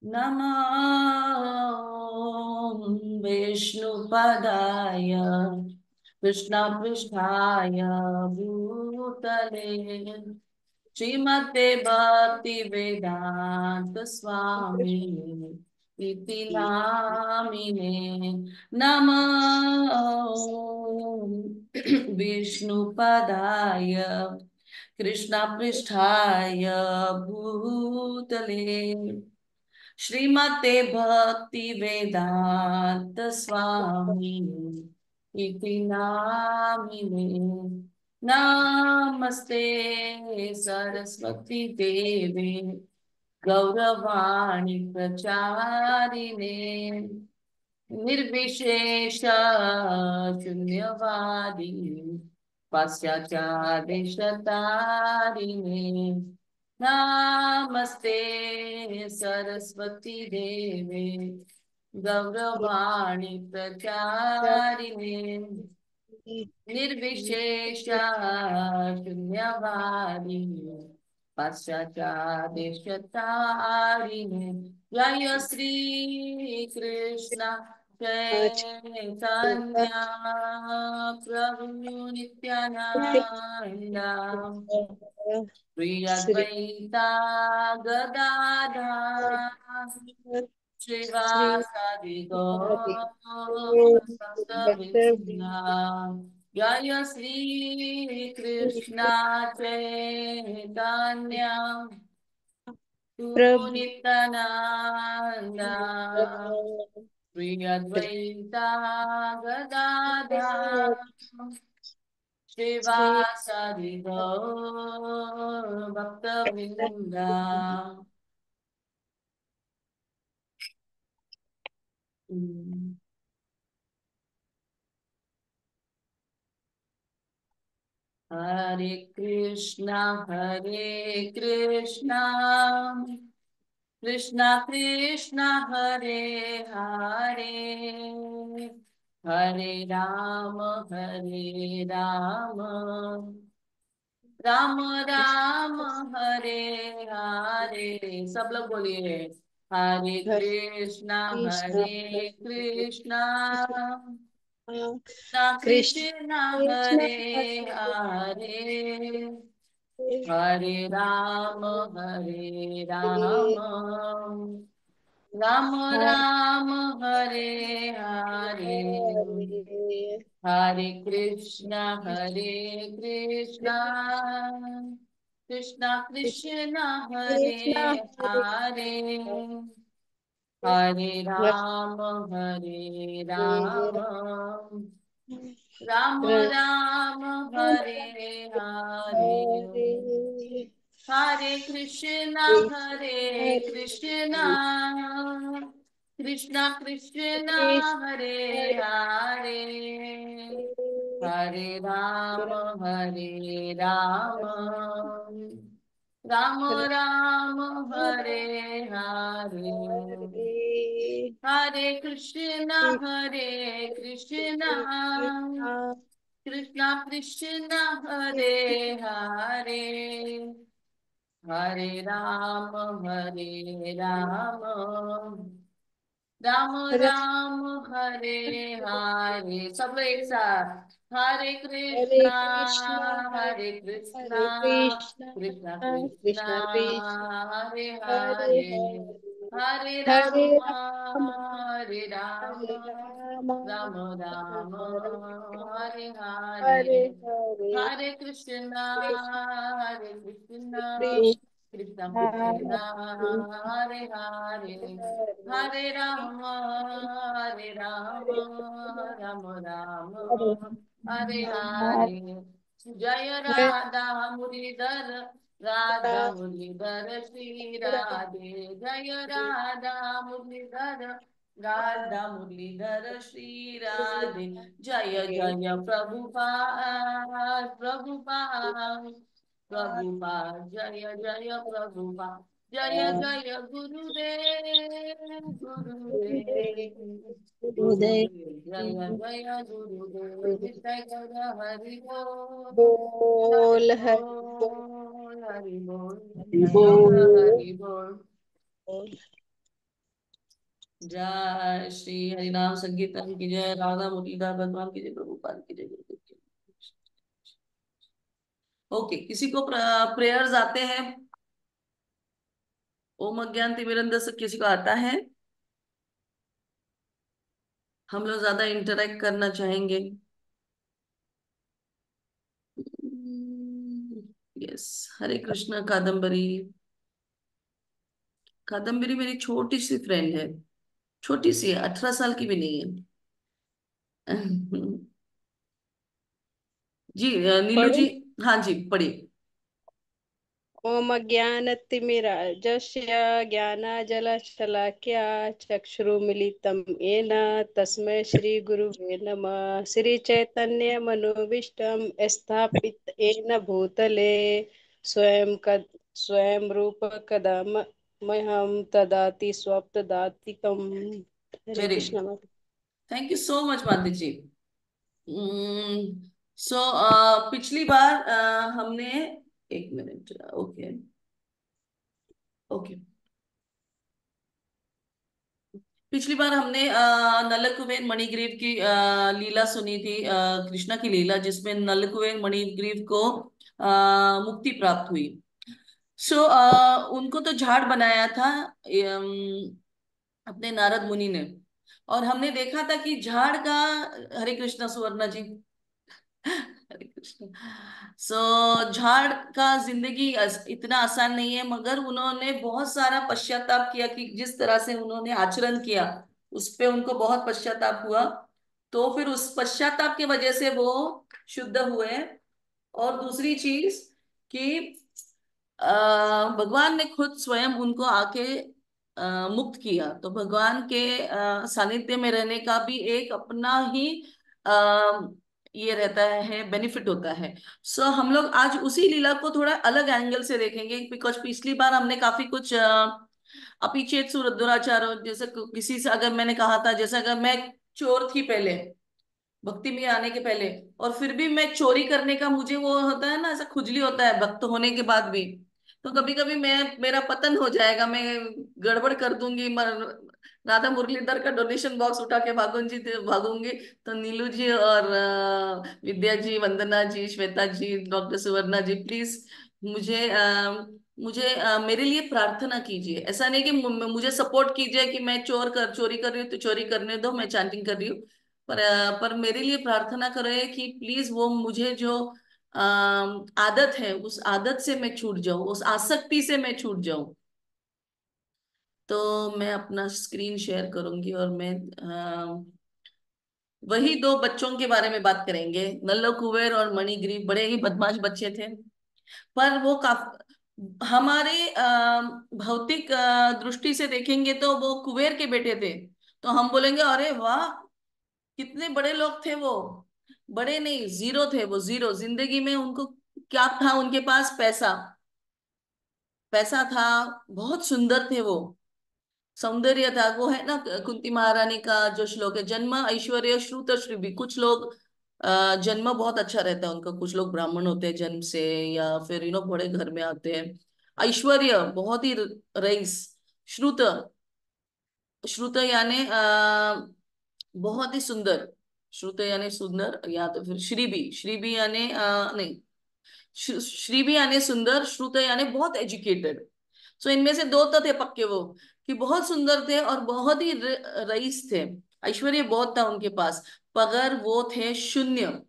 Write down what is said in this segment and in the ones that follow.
नमः विष्णुपदाय कृष्णपृष्ठाय भूतले श्रीमते भक्ति वेदांत स्वामी इति नामिने। नमः विष्णुपदाय कृष्णपृष्ठाय भूतले श्रीमते भक्ति वेदांत स्वामी इति नामिने। नमस्ते सरस्वती देवे गौरवाणी प्रचारिणे निर्विशेष शून्यवादी पाश्चात्यादेशतारिणे। नमस्ते सरस्वती देवे गौरवाणी प्रचारिणे निर्विशेष शून्यवादी पाश्चात्यादेशतारिणे। जय श्री कृष्ण चैतन्य प्रभु नित्यानंद श्री श्री अद्वैता गदाधर श्री श्रीवासादि हरि गौरभक्तवृंदा। जय श्री कृष्ण चैतन्य प्रभु प्रभु नित्यानंद श्री अद्वैता गदाधर श्री श्रीवासादि गौरभक्तवृंदा। हरे कृष्णा कृष्णा कृष्णा हरे हरे हरे राम राम राम हरे हरे। सब लोग बोलिए हरे हरे कृष्णा कृष्णा कृष्णा कृष्ण कृष्णा कृष्ण हरे हरे हरे राम हरे राम हरे राम हरे हरे हरे हरे कृष्णा कृष्णा कृष्णा कृष्णा हरे कृष्ण हरे हरे हरे राम राम हरे राम हरे हरे हरे कृष्णा कृष्णा कृष्णा हरे हरे हरे राम राम राम हरे हरे हरे कृष्णा कृष्णा कृष्णा हरे हरे हरे राम राम राम हरे हरे। सब लोग एक साथ हरे हरे कृष्णा कृष्ण कृष्णा हरे कृष्ण कृष्णा कृष्णा कृष्ण कृष्ण हरे हरे हरे हरे हरे हरे राम राम हरे राम हरे राम राम राम राम राम हरे हरे हरे हरे हरे कृष्णा कृष्ण कृष्ण कृष्णा हरे कृष्णा हरे हरे हरे राम हरे राम राम हरे हरे हरे हरे जय हरे राधा मुरलीधर श्री राधे जय राधा मुरलीधर श्री राधे जय जय प्रभुपाद जय जय प्रभुपाद जय जय गुरुदेव हृदय जय जय गुरुदेव नित्य गौर हरि बोल हरि हरि बोल हरि बोल बोल हरि बोल। जय श्री हरिनाम संकीर्तन की जय, राधा मुरलीधर भगवान की जय, प्रभुपाद की जय, गुरुदेव की जय। ओके, किसी को प्रेयर्स आते हैं? ओम अज्ञान तिमिरंधस्य किसी को आता है? हम लोग ज्यादा इंटरेक्ट करना चाहेंगे। यस। हरे कृष्णा कादम्बरी। कादम्बरी मेरी छोटी सी फ्रेंड है। छोटी सी है, 18 साल की भी नहीं है। जी नीलू पढ़ो। जी। हाँ जी, पढ़िए। ओम अज्ञानतिमिराजस्य ज्ञानाजलशलाकया चक्षुरुमिलितं येन तस्मै श्रीगुरुवे नमः। श्रीचैतन्यमनोभीष्टं स्थापित येन भूतले स्वयं स्वयं रूप कदा मह्यं ददाति स्वपदातिकम्। हरे वेरी कृष्ण माता। थैंक यू सो मच मानती जी। सो पिछली बार हमने, एक मिनट, ओके ओके, पिछली बार हमने नलकुबेर मणिग्रीव की लीला सुनी थी, कृष्णा की लीला जिसमें नलकुबेर मणिग्रीव को मुक्ति प्राप्त हुई। सो उनको तो झाड़ बनाया था अपने नारद मुनि ने। और हमने देखा था कि झाड़ का, हरे कृष्णा सुवर्णा जी, हरे कृष्ण। सो झाड़ का जिंदगी इतना आसान नहीं है, मगर उन्होंने बहुत सारा पश्चाताप किया कि जिस तरह से उन्होंने आचरण किया उस पे उनको बहुत पश्चाताप हुआ। तो फिर उस पश्चाताप की वजह से वो शुद्ध हुए। और दूसरी चीज कि भगवान ने खुद स्वयं उनको आके मुक्त किया। तो भगवान के सानिध्य में रहने का भी एक अपना ही ये रहता है, बेनिफिट होता है। सो हम लोग आज उसी लीला को थोड़ा अलग एंगल से देखेंगे, बिकॉज पिछली बार हमने काफी कुछ अपीचेत दुराचार, जैसे किसी से अगर मैंने कहा था, जैसे अगर मैं चोर थी पहले, भक्ति में आने के पहले, और फिर भी मैं चोरी करने का मुझे वो होता है ना, ऐसा खुजली होता है भक्त होने के बाद भी। तो कभी कभी मैं, मेरा पतन हो जाएगा, मैं गड़बड़ कर दूंगी, राधा मुरलीधर का डोनेशन बॉक्स उठा के भागूंगी। तो नीलू जी और विद्या जी, वंदना जी, श्वेता जी, डॉक्टर सुवर्णा जी, प्लीज मुझे मेरे लिए प्रार्थना कीजिए। ऐसा नहीं कि मुझे सपोर्ट कीजिए कि मैं चोरी कर रही हूँ तो चोरी करने दो, मैं चैंटिंग कर रही हूँ। पर मेरे लिए प्रार्थना करें कि प्लीज वो मुझे जो आदत है उस आदत से मैं छूट जाऊं, उस आसक्ति से मैं छूट जाऊं। तो मैं अपना स्क्रीन शेयर करूंगी और मैं वही दो बच्चों के बारे में बात करेंगे। नल्लो कुबेर और मणिग्रीव बड़े ही बदमाश बच्चे थे। पर वो हमारे भौतिक दृष्टि से देखेंगे तो वो कुबेर के बेटे थे। तो हम बोलेंगे अरे वाह, कितने बड़े लोग थे वो। बड़े नहीं, जीरो थे वो, जीरो जिंदगी में। उनको क्या था? उनके पास पैसा, पैसा था। बहुत सुंदर थे वो, सौंदर्य था। वो है ना कुंती महारानी का जो श्लोक है, जन्म ऐश्वर्य श्रुत श्रीभी। कुछ लोग जन्म बहुत अच्छा रहता है उनका, कुछ लोग ब्राह्मण होते हैं जन्म से, या फिर बड़े घर में आते हैं। ऐश्वर्य बहुत ही रईस। श्रुत, श्रुत यानी बहुत ही सुंदर। श्रुत यानी सुंदर, या तो फिर श्रीबी, श्रीबी यानी नहीं, श्रीबी यानी सुंदर, श्रुत यानी बहुत एजुकेटेड। सो इनमें से दो तो थे पक्के वो, कि बहुत सुंदर थे और बहुत ही रईस थे। ऐश्वर्य बहुत था उनके पास, मगर वो थे शून्य।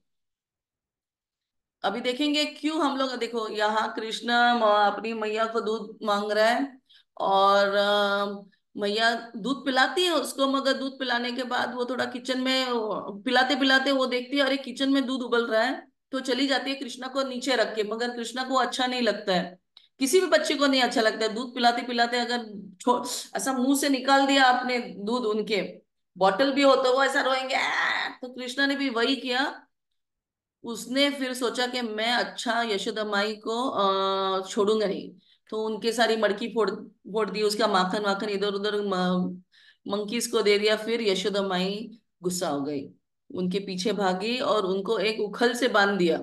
अभी देखेंगे क्यों। हम लोग देखो, यहाँ कृष्ण अपनी मैया को दूध मांग रहा है, और मैया दूध पिलाती है उसको, मगर दूध पिलाने के बाद वो थोड़ा किचन में, पिलाते पिलाते वो देखती है अरे किचन में दूध उबल रहा है। तो चली जाती है कृष्णा को नीचे रख के, मगर कृष्णा को अच्छा नहीं लगता है। किसी भी बच्चे को नहीं अच्छा लगता है दूध पिलाते पिलाते, अगर ऐसा मुंह से निकाल दिया आपने दूध उनके, बॉटल भी हो तो वो ऐसा रोएंगे तो कृष्णा ने भी वही किया। उसने फिर सोचा कि मैं अच्छा यशोदा माई को छोड़ूंगा नहीं। तो उनके सारी मड़की फोड़ फोड़ दी, उसका माखन वाखन इधर उधर मंकीज को दे दिया। फिर यशोदा माई गुस्सा हो गई, उनके पीछे भागी और उनको एक उखल से बांध दिया।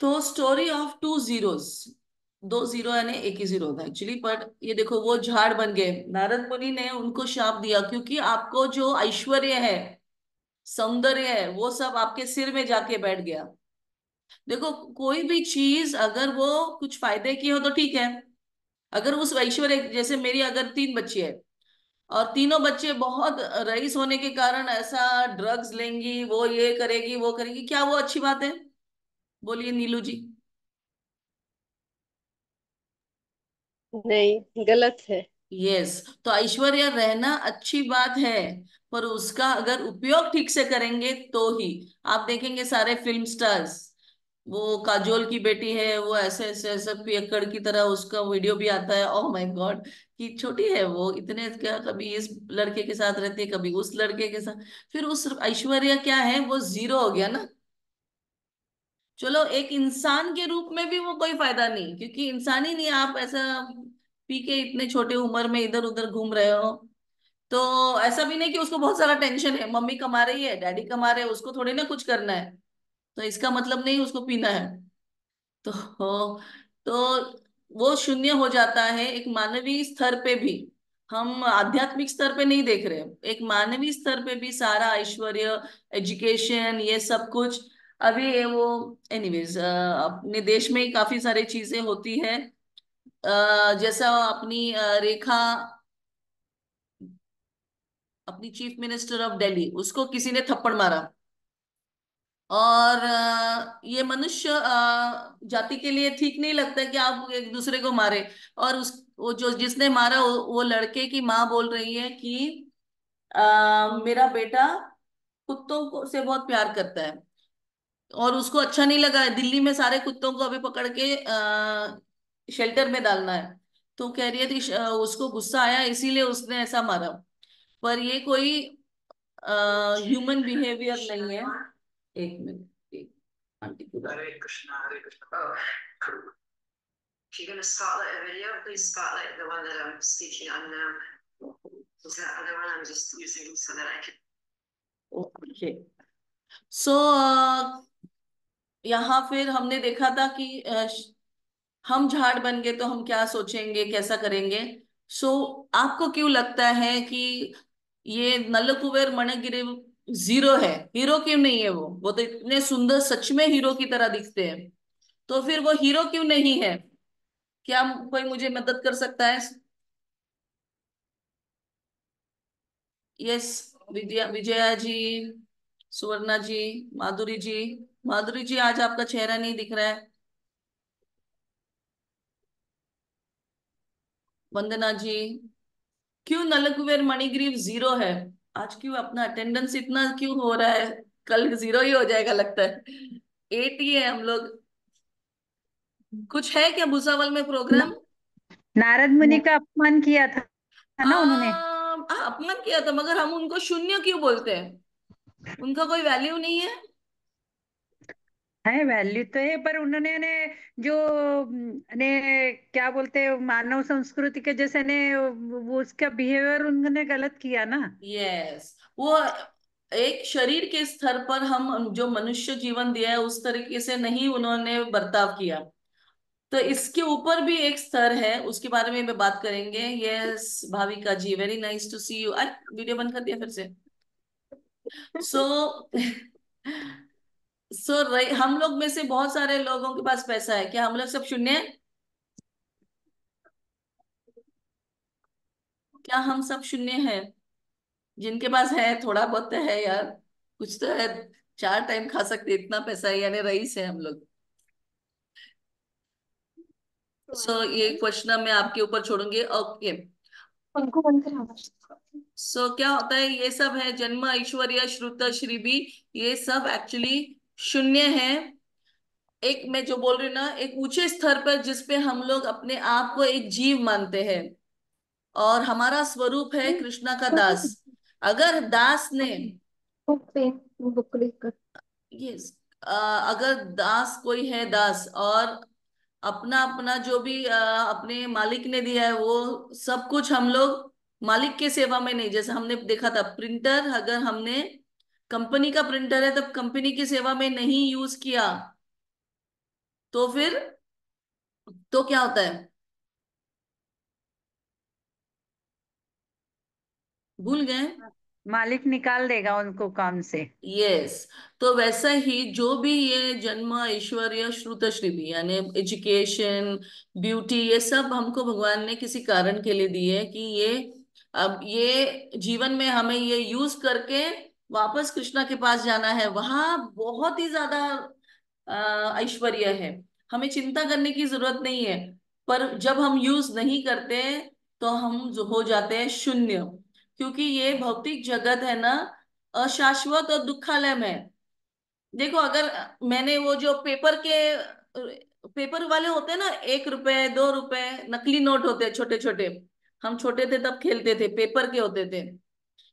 तो स्टोरी ऑफ टू जीरोस। दो जीरो यानी एक ही जीरो होता है एक्चुअली, बट ये देखो वो झाड़ बन गए, नारद मुनि ने उनको शाप दिया, क्योंकि आपको जो ऐश्वर्य है, सौंदर्य है, वो सब आपके सिर में जाके बैठ गया। देखो कोई भी चीज अगर वो कुछ फायदे की हो तो ठीक है। अगर उस ऐश्वर्य, जैसे मेरी अगर तीन बच्ची है और तीनों बच्चे बहुत रईस होने के कारण ऐसा ड्रग्स लेंगी, वो ये करेगी वो करेगी, क्या वो अच्छी बात है? बोलिए नीलू जी। नहीं, गलत है। यस, तो ऐश्वर्य रहना अच्छी बात है, पर उसका अगर उपयोग ठीक से करेंगे तो ही। आप देखेंगे सारे फिल्म स्टार्स, वो काजोल की बेटी है, वो ऐसे ऐसे ऐसे पियक्कड़ की तरह उसका वीडियो भी आता है, ओह माय गॉड, कि छोटी है वो, इतने क्या, कभी इस लड़के के साथ रहती है कभी उस लड़के के साथ। फिर उस ऐश्वर्य क्या है, वो जीरो हो गया ना। चलो एक इंसान के रूप में भी वो कोई फायदा नहीं, क्योंकि इंसान ही नहीं, आप ऐसा पी के इतने छोटे उम्र में इधर उधर घूम रहे हो। तो ऐसा भी नहीं कि उसको बहुत सारा टेंशन है, मम्मी कमा रही है डैडी कमा रहे हैं, उसको थोड़ी ना कुछ करना है, तो इसका मतलब नहीं उसको पीना है। तो तो वो शून्य हो जाता है एक मानवीय स्तर पे भी। हम आध्यात्मिक स्तर पे नहीं देख रहे, एक मानवीय स्तर पे भी सारा ऐश्वर्य, एजुकेशन, ये सब कुछ। अभी ये वो, एनीवेज, अपने देश में ही काफी सारी चीजें होती है। जैसा अपनी रेखा, अपनी चीफ मिनिस्टर ऑफ दिल्ली, उसको किसी ने थप्पड़ मारा, और ये मनुष्य जाति के लिए ठीक नहीं लगता है कि आप एक दूसरे को मारे। और उस वो जो जिसने मारा वो लड़के की माँ बोल रही है कि मेरा बेटा कुत्तों को से बहुत प्यार करता है, और उसको अच्छा नहीं लगा है दिल्ली में सारे कुत्तों को अभी पकड़ के शेल्टर में डालना है। तो कह रही है थी उसको गुस्सा आया इसीलिए उसने ऐसा मारा। पर ये कोई ह्यूमन बिहेवियर नहीं है। एक मिनट, एक आंटी को Hare Krishna, Hare Krishna. Oh, cool. If you're going to spotlight a video, please spotlight the one that I'm speaking on now. Because that other one I'm just using so that I can. Okay. So यहाँ फिर हमने देखा था कि हम झाड़ बन गए तो हम क्या सोचेंगे, कैसा करेंगे। सो आपको क्यों लगता है कि ये नलकुबेर मणिगिरी जीरो है? हीरो क्यों नहीं है? वो तो इतने सुंदर, सच में हीरो की तरह दिखते हैं, तो फिर वो हीरो क्यों नहीं है? क्या कोई मुझे मदद कर सकता है? यस, विजया, विजया जी, सुवर्णा जी, माधुरी जी। माधुरी जी आज आपका चेहरा नहीं दिख रहा है। वंदना जी, क्यों नलकुबेर मणिग्रीव जीरो है? आज क्यों अपना अटेंडेंस इतना क्यों हो रहा है? कल जीरो ही हो जाएगा लगता है। एट ही है हम लोग। कुछ है क्या भूसावल में प्रोग्राम? नारद मुनि का अपमान किया था ना उन्होंने। अपमान किया था, मगर हम उनको शून्य क्यों बोलते हैं? उनका कोई वैल्यू नहीं है? है, वैल्यू तो है, पर उन्होंने ने जो ने क्या बोलते हैं, मानव संस्कृति के जैसे ने वो उसका बिहेवियर उन्होंने गलत किया ना। यस, वो एक शरीर के स्तर पर हम जो मनुष्य जीवन दिया है उस तरीके से नहीं उन्होंने बर्ताव किया। तो इसके ऊपर भी एक स्तर है, उसके बारे में मैं बात करेंगे। Yes Bhavika ji, very nice to see you. आज वीडियो बंद कर दिया फिर से। सो हम लोग में से बहुत सारे लोगों के पास पैसा है, क्या हम लोग सब शून्य हैं? क्या हम सब शून्य हैं? जिनके पास है थोड़ा बहुत तो है यार, कुछ तो है, चार टाइम खा सकते, इतना पैसा है, यानी रईस है हम लोग। सो ये क्वेश्चन मैं आपके ऊपर छोड़ूंगी, ओके। उनको बंद करा। सो क्या होता है, ये सब है जन्म ऐश्वर्य श्रुत श्रीबी, ये सब एक्चुअली शून्य है। एक मैं जो बोल रही हूँ ना, एक ऊंचे स्तर पर जिसपे हम लोग अपने आप को एक जीव मानते हैं, और हमारा स्वरूप है कृष्णा का दास। अगर दास ने, पेन बुक को लेकर। यस, अगर दास कोई है दास, और अपना अपना जो भी अपने मालिक ने दिया है वो सब कुछ हम लोग मालिक के सेवा में नहीं, जैसे हमने देखा था प्रिंटर, अगर हमने कंपनी का प्रिंटर है तब कंपनी की सेवा में नहीं यूज किया, तो फिर तो क्या होता है, भूल गए? मालिक निकाल देगा उनको काम से। यस। तो वैसा ही जो भी ये जन्म, ऐश्वर्य, श्रुत, श्रीबी, यानी एजुकेशन, ब्यूटी, ये सब हमको भगवान ने किसी कारण के लिए दिए कि ये, अब ये जीवन में हमें ये यूज करके वापस कृष्णा के पास जाना है। वहां बहुत ही ज्यादा ऐश्वर्य है, हमें चिंता करने की जरूरत नहीं है। पर जब हम यूज नहीं करते तो हम जो हो जाते हैं शून्य, क्योंकि ये भौतिक जगत है ना, अशाश्वत और दुखालय है। देखो, अगर मैंने वो जो पेपर वाले होते हैं ना, 1 रुपए, 2 रुपए, नकली नोट होते हैं छोटे छोटे, हम छोटे थे तब खेलते थे, पेपर के होते थे।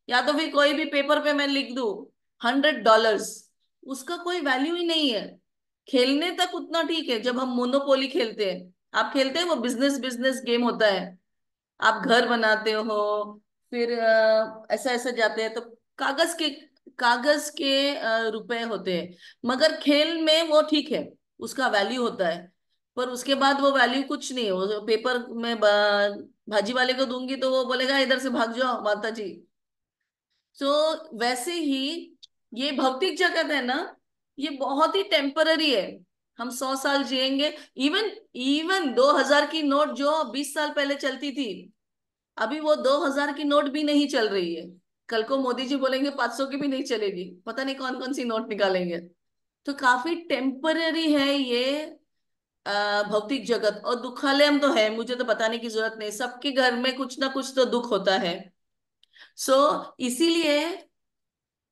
या तो फिर कोई भी पेपर पे मैं लिख दूं $100, उसका कोई वैल्यू ही नहीं है। खेलने तक उतना ठीक है, जब हम मोनोपोली खेलते हैं, आप खेलते हैं, वो बिजनेस बिजनेस गेम होता है, आप घर बनाते हो, फिर ऐसा ऐसा जाते हैं, तो कागज के कागज के रुपए होते हैं। मगर खेल में वो ठीक है, उसका वैल्यू होता है। पर उसके बाद वो वैल्यू कुछ नहीं है। वो पेपर में भाजी वाले को दूंगी तो वो बोलेगा इधर से भाग जाओ माता जी। तो वैसे ही ये भौतिक जगत है ना, ये बहुत ही टेम्पररी है। हम 100 साल जिएंगे। इवन इवन 2000 की नोट जो 20 साल पहले चलती थी, अभी वो 2000 की नोट भी नहीं चल रही है। कल को मोदी जी बोलेंगे 500 की भी नहीं चलेगी, पता नहीं कौन कौन सी नोट निकालेंगे। तो काफी टेम्पररी है ये भौतिक जगत। और दुखालयम तो है, मुझे तो बताने की जरूरत नहीं, सबके घर में कुछ ना कुछ तो दुख होता है। सो इसीलिए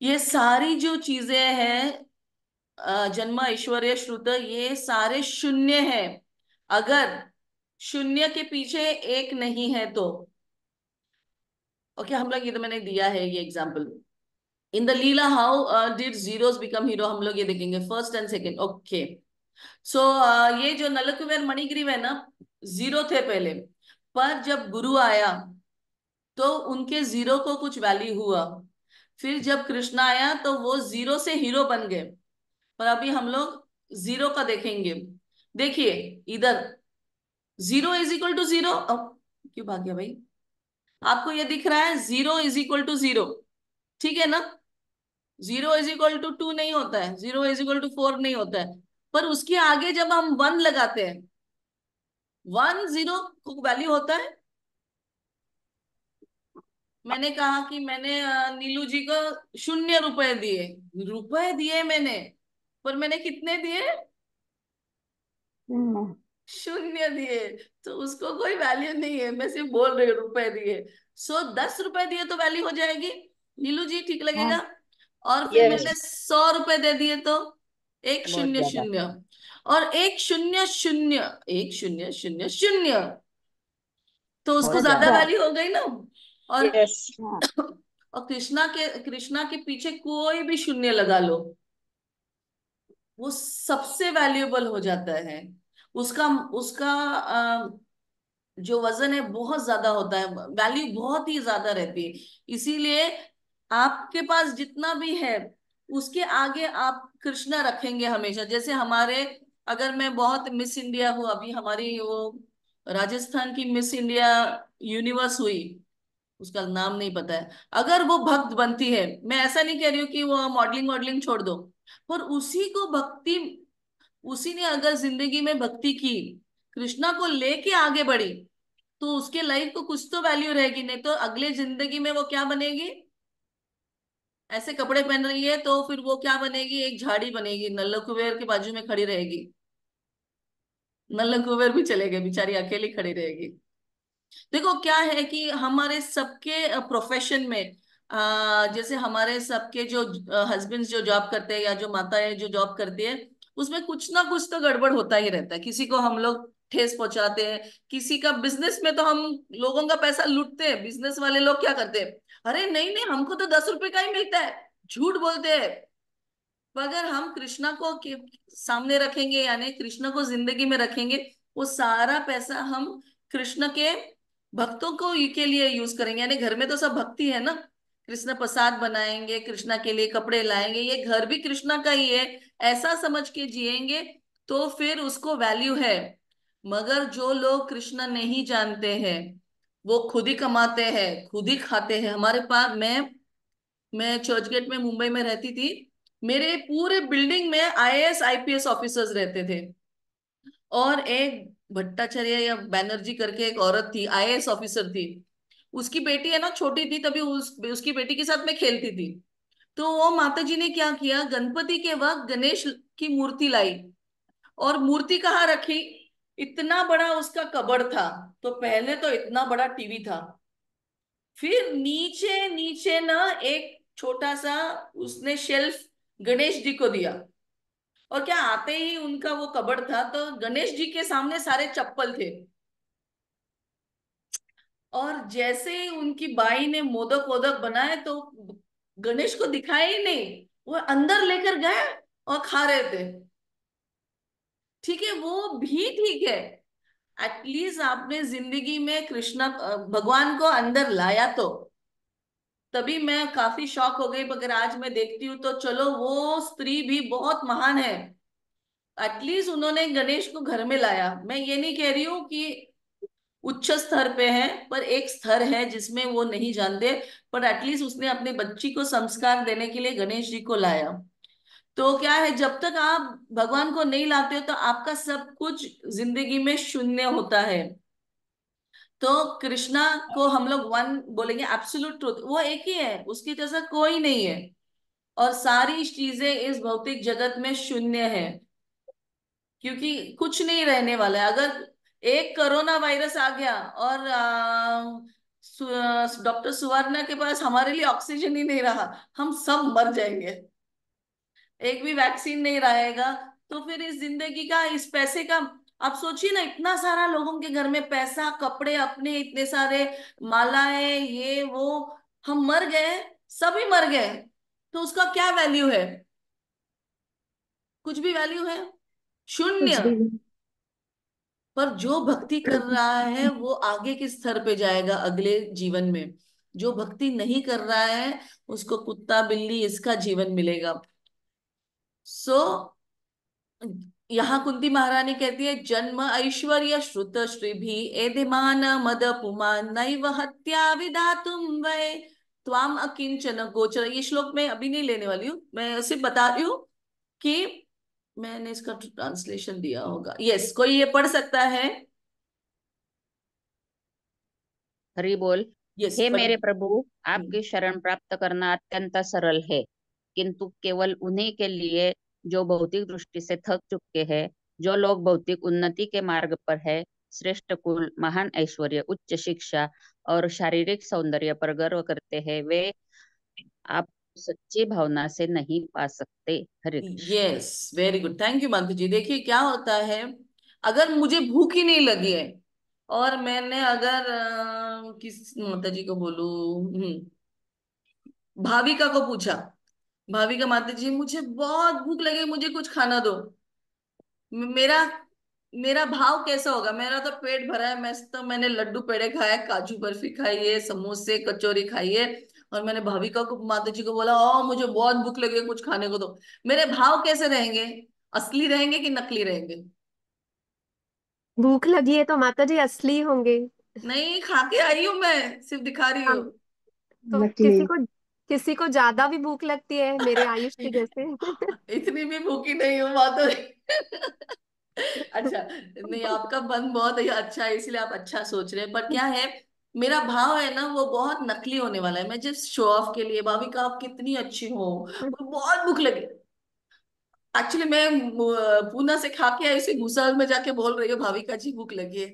ये सारी जो चीजें हैं, जन्म, ऐश्वर्य, श्रुत, ये सारे शून्य है। अगर शून्य के पीछे एक नहीं है तो, ओके, हम लोग, ये तो मैंने दिया है ये example. In the Leela how did zeros become hero, हम लोग ये देखेंगे फर्स्ट एंड सेकेंड। ओके। सो ये जो नलकुबेर मणिग्रीव है ना, जीरो थे पहले, पर जब गुरु आया तो उनके जीरो को कुछ वैल्यू हुआ। फिर जब कृष्ण आया तो वो जीरो से हीरो बन गए। पर अभी हम लोग जीरो का देखेंगे। देखिए इधर, zero is equal to zero. क्यों भाग गया भाई? आपको ये दिख रहा है, zero is equal to zero, ठीक है ना? 0 = 2 नहीं होता है, 0 = 4 नहीं होता है। पर उसके आगे जब हम 1 लगाते हैं, 1 0 को वैल्यू होता है। मैंने कहा कि मैंने नीलू जी को 0 रुपए दिए, रुपए दिए मैंने, पर मैंने कितने दिए? हम्म। 0 दिए। तो उसको कोई वैल्यू नहीं है, मैं सिर्फ बोल रही हूँ रुपए दिए। 10 रुपए दिए तो वैल्यू हो जाएगी, नीलू जी, ठीक लगेगा? हाँ। और फिर यस, मैंने 100 रुपए दे दिए तो एक बहुत शून्य ज्यादा। शून्य, और एक शून्य शून्य, एक शून्य शून्य शून्य, तो उसको बहुत ज्यादा ज्यादा। वैल्यू हो गई ना। और यस। हाँ। और कृष्णा के पीछे कोई भी शून्य लगा लो, वो सबसे वैल्यूएबल हो जाता है। उसका उसका जो वजन है बहुत ज्यादा होता है, वैल्यू बहुत ही ज्यादा रहती है। इसीलिए आपके पास जितना भी है, उसके आगे आप कृष्णा रखेंगे हमेशा। जैसे हमारे, अगर मैं बहुत मिस इंडिया हूँ, अभी हमारी वो राजस्थान की मिस इंडिया यूनिवर्स हुई, उसका नाम नहीं पता है, अगर वो भक्त बनती है, मैं ऐसा नहीं कह रही हूँ कि वो मॉडलिंग वॉडलिंग छोड़ दो, पर उसी को भक्ति, उसी ने अगर जिंदगी में भक्ति की, कृष्णा को लेके आगे बढ़ी, तो उसके लाइफ को कुछ तो वैल्यू रहेगी। नहीं तो अगले जिंदगी में वो क्या बनेगी? ऐसे कपड़े पहन रही है तो फिर वो क्या बनेगी? एक झाड़ी बनेगी, नल्ला कुबेर के बाजू में खड़ी रहेगी। नल्ला कुबेर भी चले गए, बेचारी अकेली खड़ी रहेगी। देखो क्या है कि हमारे सबके प्रोफेशन में, जैसे हमारे सबके जो हस्बैंड्स जो जॉब करते हैं या जो माताएं जो जॉब करती है, उसमें कुछ ना कुछ तो गड़बड़ होता ही रहता है। किसी को हम लोग ठेस पहुंचाते हैं, किसी का बिजनेस में तो हम लोगों का पैसा लूटते हैं। बिजनेस वाले लोग क्या करते हैं, अरे नहीं नहीं, हमको तो 10 रुपए का ही मिलता है, झूठ बोलते हैं। अगर हम कृष्णा को सामने रखेंगे, यानी कृष्ण को जिंदगी में रखेंगे, वो सारा पैसा हम कृष्ण के भक्तों को के लिए यूज करेंगे। यानी घर में तो सब भक्ति है ना, कृष्ण प्रसाद बनाएंगे, कृष्णा के लिए कपड़े लाएंगे, ये घर भी कृष्णा का ही है, ऐसा समझ के जिएंगे, तो फिर उसको वैल्यू है। मगर जो लोग कृष्ण नहीं जानते हैं वो खुद ही कमाते हैं, खुद ही खाते हैं। हमारे पास मैं चर्च गेट में मुंबई में रहती थी। मेरे पूरे बिल्डिंग में आईएएस आईपीएस ऑफिसर्स रहते थे। और एक भट्टाचार्य या बैनर्जी करके एक औरत थी, आईएएस ऑफिसर थी। उसकी बेटी है ना, छोटी थी तभी, उसकी बेटी के साथ मैं खेलती थी। तो वो माता जी ने क्या किया, गणपति के वक्त गणेश की मूर्ति लाई। और मूर्ति कहाँ रखी, इतना बड़ा उसका कबर्ड था। तो पहले तो इतना बड़ा टीवी था, फिर नीचे नीचे ना एक छोटा सा उसने शेल्फ गणेश जी को दिया। और क्या, आते ही उनका वो कबर्ड था तो गणेश जी के सामने सारे चप्पल थे। और जैसे ही उनकी बाई ने मोदक वोदक बनाए तो गणेश को दिखाया ही नहीं, वो अंदर लेकर गए और खा रहे थे। ठीक है, वो भी ठीक है। एटलीस्ट आपने जिंदगी में कृष्णा भगवान को अंदर लाया तो। तभी मैं काफी शॉक हो गई, मगर आज मैं देखती हूँ तो चलो वो स्त्री भी बहुत महान है। एटलीस्ट उन्होंने गणेश को घर में लाया। मैं ये नहीं कह रही हूँ कि उच्च स्तर पे है, पर एक स्तर है जिसमें वो नहीं जानते। पर एटलीस्ट उसने अपने बच्ची को संस्कार देने के लिए गणेश जी को लाया। तो क्या है, जब तक आप भगवान को नहीं लाते हो तो आपका सब कुछ जिंदगी में शून्य होता है। तो कृष्णा को हम लोग वन बोलेंगे, एब्सोल्यूट ट्रूथ, वो एक ही है, उसकी जैसा कोई नहीं है। और सारी चीजें इस भौतिक जगत में शून्य है, क्योंकि कुछ नहीं रहने वाला है। अगर एक कोरोना वायरस आ गया और डॉक्टर सुवर्णा के पास हमारे लिए ऑक्सीजन ही नहीं रहा, हम सब मर जाएंगे। एक भी वैक्सीन नहीं रहेगा, तो फिर इस जिंदगी का, इस पैसे का, आप सोचिए ना, इतना सारा लोगों के घर में पैसा, कपड़े अपने इतने सारे, मालाएं, ये वो, हम मर गए, सभी मर गए, तो उसका क्या वैल्यू है? कुछ भी वैल्यू है? शून्य। कुछ भी पर जो भक्ति कर रहा है वो आगे किस स्तर पे जाएगा अगले जीवन में। जो भक्ति नहीं कर रहा है उसको कुत्ता बिल्ली इसका जीवन मिलेगा। सो यहाँ कुंती महारानी कहती है, जन्म ऐश्वर्य श्रुत श्रीभि एदिमान मद पुमान नैव हत्या विधातुम वै त्वाम अकिंचन गोचर। ये श्लोक मैं अभी नहीं लेने वाली हूँ, मैं सिर्फ बता रही हूँ कि मैंने इसका ट्रांसलेशन दिया होगा। यस, कोई ये पढ़ सकता है? हरि बोल। यस, हे पढ़। मेरे प्रभु, आपकी शरण प्राप्त करना अत्यंत सरल है, किंतु केवल उन्हीं के लिए जो भौतिक दृष्टि से थक चुके हैं। जो लोग भौतिक उन्नति के मार्ग पर है, श्रेष्ठ कुल, महान ऐश्वर्य, उच्च शिक्षा और शारीरिक सौंदर्य पर गर्व करते हैं, वे आप सच्ची भावना से नहीं पा सकते। Hare Krishna. Yes, very good, thank you Madhu ji. देखिए क्या होता है, अगर मुझे भूख ही नहीं लगी है और मैंने अगर किस माता जी को बोलूं, भाविका को पूछा, भाविका माता जी मुझे बहुत भूख लगी, मुझे कुछ खाना दो। मेरा मेरा भाव कैसा होगा? मेरा तो पेट भरा है, मैंने लड्डू पेड़े खाए, काजू बर्फी खाई है, समोसे कचौरी खाई है। और मैंने भाविका को, माता जी को बोला, ओ मुझे बहुत भूख लगी है, कुछ खाने को दो। मेरे भाव कैसे रहेंगे? असली रहेंगे कि नकली रहेंगे? भूख लगी है तो माता जी असली होंगे। नहीं, खा के आई हूं मैं, सिर्फ दिखा रही हाँ, हूँ। तो नकली। किसी को ज्यादा भी भूख लगती है मेरे आयुष के जैसे। इतनी भी भूखी नहीं हूँ माता जी। अच्छा, नहीं, आपका मन बहुत ही अच्छा है इसलिए आप अच्छा सोच रहे हैं, पर क्या है, मेरा भाव है ना वो बहुत नकली होने वाला है। मैं जिस शो ऑफ के लिए, भाभी का आप कितनी अच्छी हो, मुझे बहुत भूख लगी। एक्चुअली मैं पूना से खा के आई, उसी भूसावल में जाके बोल रही हूँ भाविका जी भूख लगी है।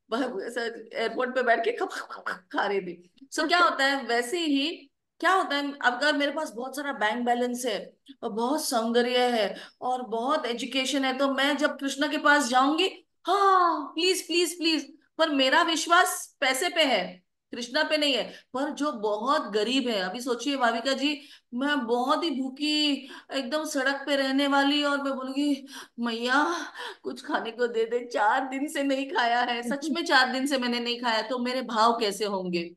एयरपोर्ट पे बैठ के खा रही थी। सो क्या होता है, वैसे ही क्या होता है, अगर मेरे पास बहुत सारा बैंक बैलेंस है और बहुत सौंदर्य है और बहुत एजुकेशन है, तो मैं जब कृष्णा के पास जाऊंगी, हाँ प्लीज प्लीज प्लीज, पर मेरा विश्वास पैसे पे है, कृष्णा पे नहीं है। पर जो बहुत गरीब है, अभी सोचिए भाविका जी, मैं बहुत ही भूखी, एकदम सड़क पे रहने वाली, और मैं बोलूंगी, मैया कुछ खाने को दे दे, 4 दिन से नहीं खाया है, सच में 4 दिन से मैंने नहीं खाया, तो मेरे भाव कैसे होंगे?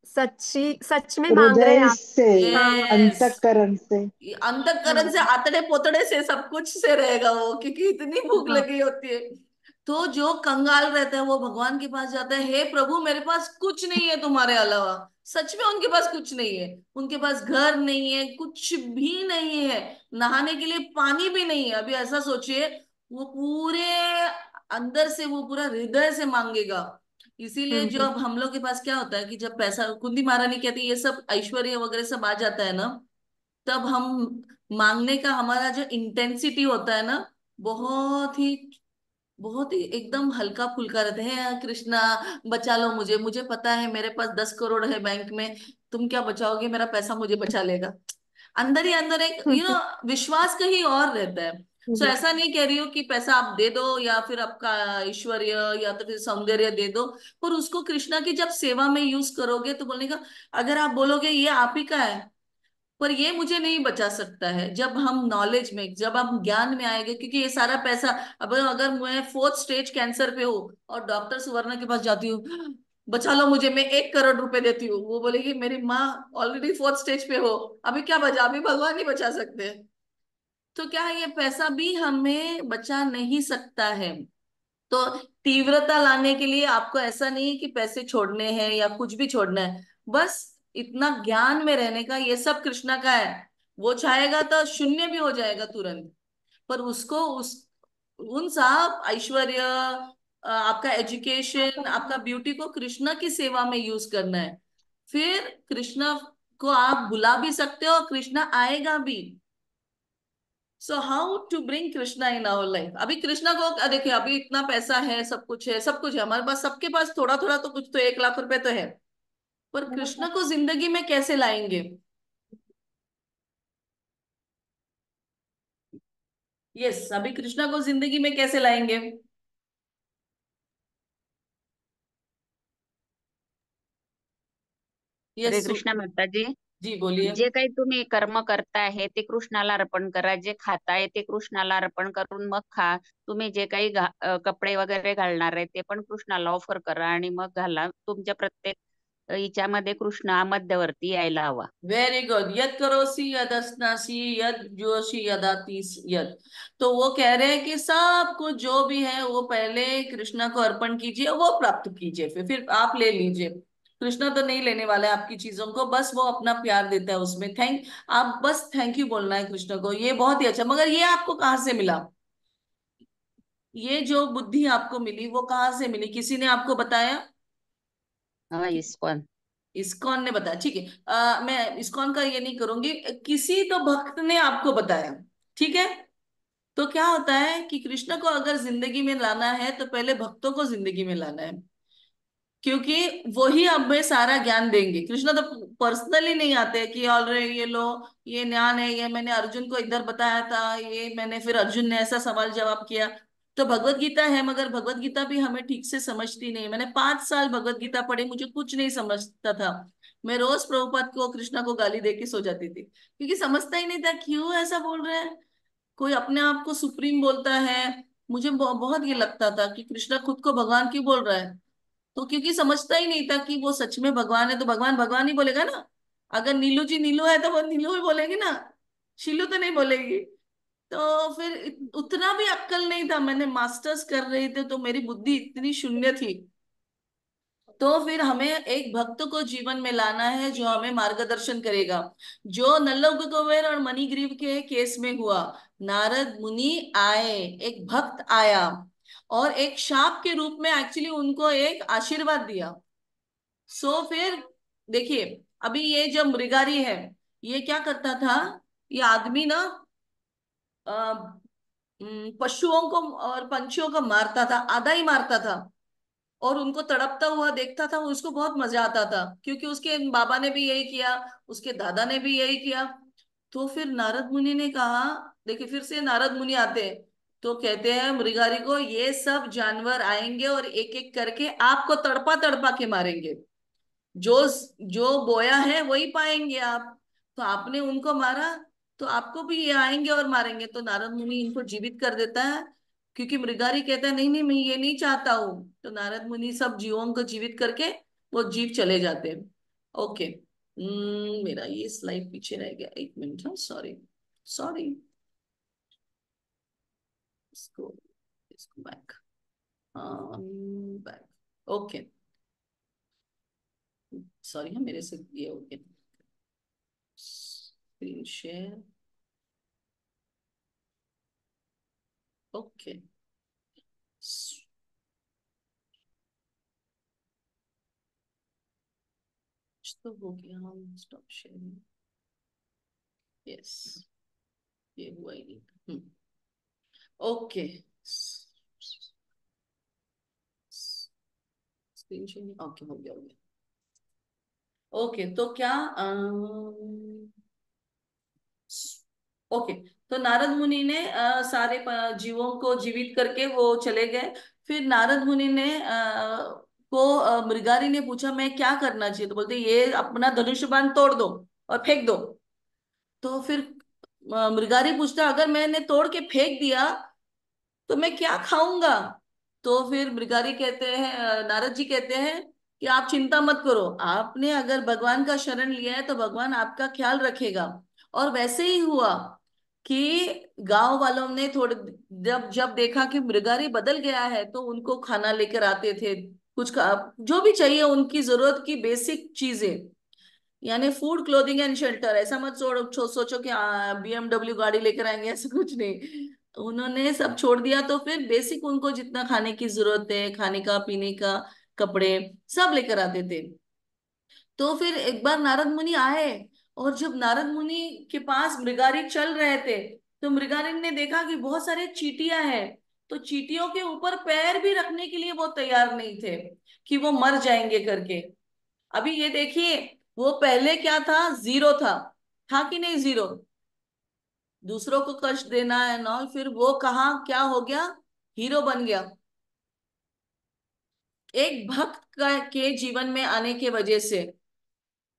सच में मांग रहे हैं हृदय आप। से, हाँ। यस, अंतःकरण से। अंतःकरण से, हाँ। आतड़े पोतड़े से, सब कुछ से रहेगा वो, क्योंकि इतनी भूख हाँ। लगी होती है। तो जो कंगाल रहता है वो भगवान के पास जाता है, हे प्रभु मेरे पास कुछ नहीं है तुम्हारे अलावा। सच में उनके पास कुछ नहीं है, उनके पास घर नहीं है, कुछ भी नहीं है, नहाने के लिए पानी भी नहीं है। अभी ऐसा सोचिए, वो पूरे अंदर से, वो पूरा हृदय से मांगेगा। इसीलिए हम्म, जब हम लोग के पास क्या होता है कि जब पैसा, कुंती महारानी कहती है, ये सब ऐश्वर्य वगैरह सब आ जाता है ना, तब हम मांगने का हमारा जो इंटेंसिटी होता है ना, बहुत ही बहुत ही एकदम हल्का फुल्का रहते हैं। "हाँ, कृष्णा बचा लो मुझे, मुझे पता है मेरे पास 10 करोड़ है बैंक में, तुम क्या बचाओगे, मेरा पैसा मुझे बचा लेगा।" अंदर ही अंदर एक विश्वास कहीं और रहता है। सो ऐसा नहीं कह रही हूँ कि पैसा आप दे दो या फिर आपका ऐश्वर्य या तो फिर सौंदर्य दे दो, पर उसको कृष्णा की जब सेवा में यूज करोगे तो बोलने का, अगर आप बोलोगे ये आप ही का है पर ये मुझे नहीं बचा सकता है, जब हम नॉलेज में, जब हम ज्ञान में आएंगे, क्योंकि ये सारा पैसा, अब अगर मैं 4th स्टेज कैंसर पे हूँ और डॉक्टर सुवर्णा के पास जाती हूँ, बचा लो मुझे, मैं 1 करोड़ रुपए देती हूँ, वो बोलेगी मेरी माँ ऑलरेडी 4th स्टेज पे हो, अभी क्या बचा, अभी भगवान ही बचा सकते हैं। तो क्या है, ये पैसा भी हमें बचा नहीं सकता है। तो तीव्रता लाने के लिए आपको ऐसा नहीं है कि पैसे छोड़ने हैं या कुछ भी छोड़ना है, बस इतना ज्ञान में रहने का, ये सब कृष्णा का है। वो चाहेगा तो शून्य भी हो जाएगा तुरंत, पर उसको उस उन सब ऐश्वर्य, आपका एजुकेशन, आपका ब्यूटी को कृष्णा की सेवा में यूज करना है। फिर कृष्णा को आप बुला भी सकते हो और कृष्णा आएगा भी। So how to bring Krishna in our life. अभी कृष्णा को देखिए, अभी इतना पैसा है, सब कुछ है, सब कुछ है हमारे पास, सबके पास थोड़ा थोड़ा तो कुछ, तो 1 लाख रुपए तो है, पर कृष्णा को जिंदगी में कैसे लाएंगे? यस, अभी कृष्णा को जिंदगी में कैसे लाएंगे? हरे यस। कृष्णा माता जी, जी बोलिए। जे काही तुम्ही कर्म करताय हे ते कृष्णाला अर्पण करा. जे खाताय ते कृष्णाला अर्पण करून मग खा. तुम्ही जे काही कपडे वगैरे घालणार आहे ते पण कृष्णाला ऑफर करा आणि मग घाला. तुमच्या प्रत्येक हिच्यामध्ये कृष्ण हा मध्यवर्ती यायला हवा. Very good. यद करोसी यद अस्नासी यद जोशी यदाति यद। तो वो कह रहे हैं कि सब कुछ जो भी है वो पहले कृष्णा को अर्पण कीजिए, वो प्राप्त कीजिए, फिर आप ले लीजिए। कृष्णा तो नहीं लेने वाला है आपकी चीजों को, बस वो अपना प्यार देता है उसमें। आप बस थैंक यू बोलना है कृष्ण को, ये बहुत ही अच्छा। मगर ये आपको कहाँ से मिला? ये जो बुद्धि आपको मिली वो कहाँ से मिली, किसी ने आपको बताया? हा, इस्कॉन. इस्कॉन ने बताया, ठीक है। मैं इस्कॉन का ये नहीं करूंगी, किसी तो भक्त ने आपको बताया, ठीक है। तो क्या होता है कि कृष्ण को अगर जिंदगी में लाना है तो पहले भक्तों को जिंदगी में लाना है, क्योंकि वही हमें सारा ज्ञान देंगे। कृष्ण तो पर्सनली नहीं आते कि ऑलरेडी ये लो, ये ज्ञान है, ये मैंने अर्जुन को इधर बताया था, ये मैंने, फिर अर्जुन ने ऐसा सवाल जवाब किया। तो भगवत गीता है, मगर भगवत गीता भी हमें ठीक से समझती नहीं। मैंने 5 साल भगवत गीता पढ़ी, मुझे कुछ नहीं समझता था। मैं रोज प्रभुपाद को, कृष्णा को गाली दे के सो जाती थी, क्योंकि समझता ही नहीं था क्यों ऐसा बोल रहे हैं। कोई अपने आप को सुप्रीम बोलता है, मुझे बहुत ये लगता था कि कृष्णा खुद को भगवान क्यों बोल रहा है। तो क्योंकि समझता ही नहीं था कि वो सच में भगवान है, तो भगवान भगवान ही बोलेगा ना। अगर नीलू जी नीलू है तो वो नीलू ही बोलेगी ना, शीलू तो नहीं बोलेगी। तो फिर उतना भी अक्कल नहीं था। मैंने मास्टर्स कर रही थी तो मेरी बुद्धि इतनी शून्य थी। तो फिर हमें एक भक्त को जीवन में लाना है जो हमें मार्गदर्शन करेगा। जो नल्लव कुबेर और मणिग्रीव के केस में हुआ, नारद मुनि आए, एक भक्त आया और एक शाप के रूप में एक्चुअली उनको एक आशीर्वाद दिया। सो फिर देखिए, अभी ये जो मृगारी है, ये क्या करता था, ये आदमी ना पशुओं को और पंछियों को मारता था, आधा ही मारता था, और उनको तड़पता हुआ देखता था, उसको बहुत मजा आता था, क्योंकि उसके बाबा ने भी यही किया, उसके दादा ने भी यही किया। तो फिर नारद मुनि ने कहा, देखिए फिर से नारद मुनि आते हैं, तो कहते हैं मृगारी को, ये सब जानवर आएंगे और एक एक करके आपको तड़पा तड़पा के मारेंगे, जो जो बोया है वही पाएंगे आप। तो आपने उनको मारा, तो आपको भी ये आएंगे और मारेंगे। तो नारद मुनि इनको जीवित कर देता है, क्योंकि मृगारी कहता है नहीं नहीं मैं ये नहीं चाहता हूं। तो नारद मुनि सब जीवों को जीवित करके वो जीव चले जाते हैं। ओके। मेरा ये स्लाइड पीछे रह गया, 1 मिनट, हाँ सॉरी, सॉरी। इसको इसको बैक। ओके, सॉरी है मेरे से ये ओके, स्क्रीन शेयर, ओके, तो हो गया, हम स्टॉप शेयरिंग, यस, ये हुआ ही नहीं। ओके, स्क्रीन शेयरिंग, ओके, हो गया, हो गया। ओके, तो क्या ओके, तो नारद मुनि ने सारे जीवों को जीवित करके वो चले गए। फिर नारद मुनि ने मृगारी ने पूछा मैं क्या करना चाहिए, तो बोलते ये अपना धनुष बाण तोड़ दो और फेंक दो। तो फिर मृगारी पूछता अगर मैंने तोड़ के फेंक दिया तो मैं क्या खाऊंगा। तो फिर मृगारी कहते हैं, नारद जी कहते हैं कि आप चिंता मत करो, आपने अगर भगवान का शरण लिया है तो भगवान आपका ख्याल रखेगा। और वैसे ही हुआ कि गांव वालों ने थोड़े जब जब देखा कि मृगारी बदल गया है तो उनको खाना लेकर आते थे, जो भी चाहिए उनकी जरूरत की बेसिक चीजें, यानी फूड, क्लोथिंग एंड शेल्टर। ऐसा मत सोचो कि BMW गाड़ी लेकर आएंगे, ऐसा कुछ नहीं। उन्होंने सब छोड़ दिया, तो फिर बेसिक उनको जितना खाने की जरूरत है, खाने का, पीने का, कपड़े, सब लेकर आते थे। तो फिर एक बार नारद मुनि आए, और जब नारद मुनि के पास मृगारी चल रहे थे तो मृगारी ने देखा कि बहुत सारे चींटियां हैं। तो चींटियों के ऊपर पैर भी रखने के लिए वो तैयार नहीं थे, कि वो मर जाएंगे करके। अभी ये देखिए, वो पहले क्या था, जीरो था कि नहीं जीरो, दूसरों को कष्ट देना है ना, फिर वो कहाँ क्या हो गया, हीरो बन गया। एक भक्त के जीवन में आने के वजह से।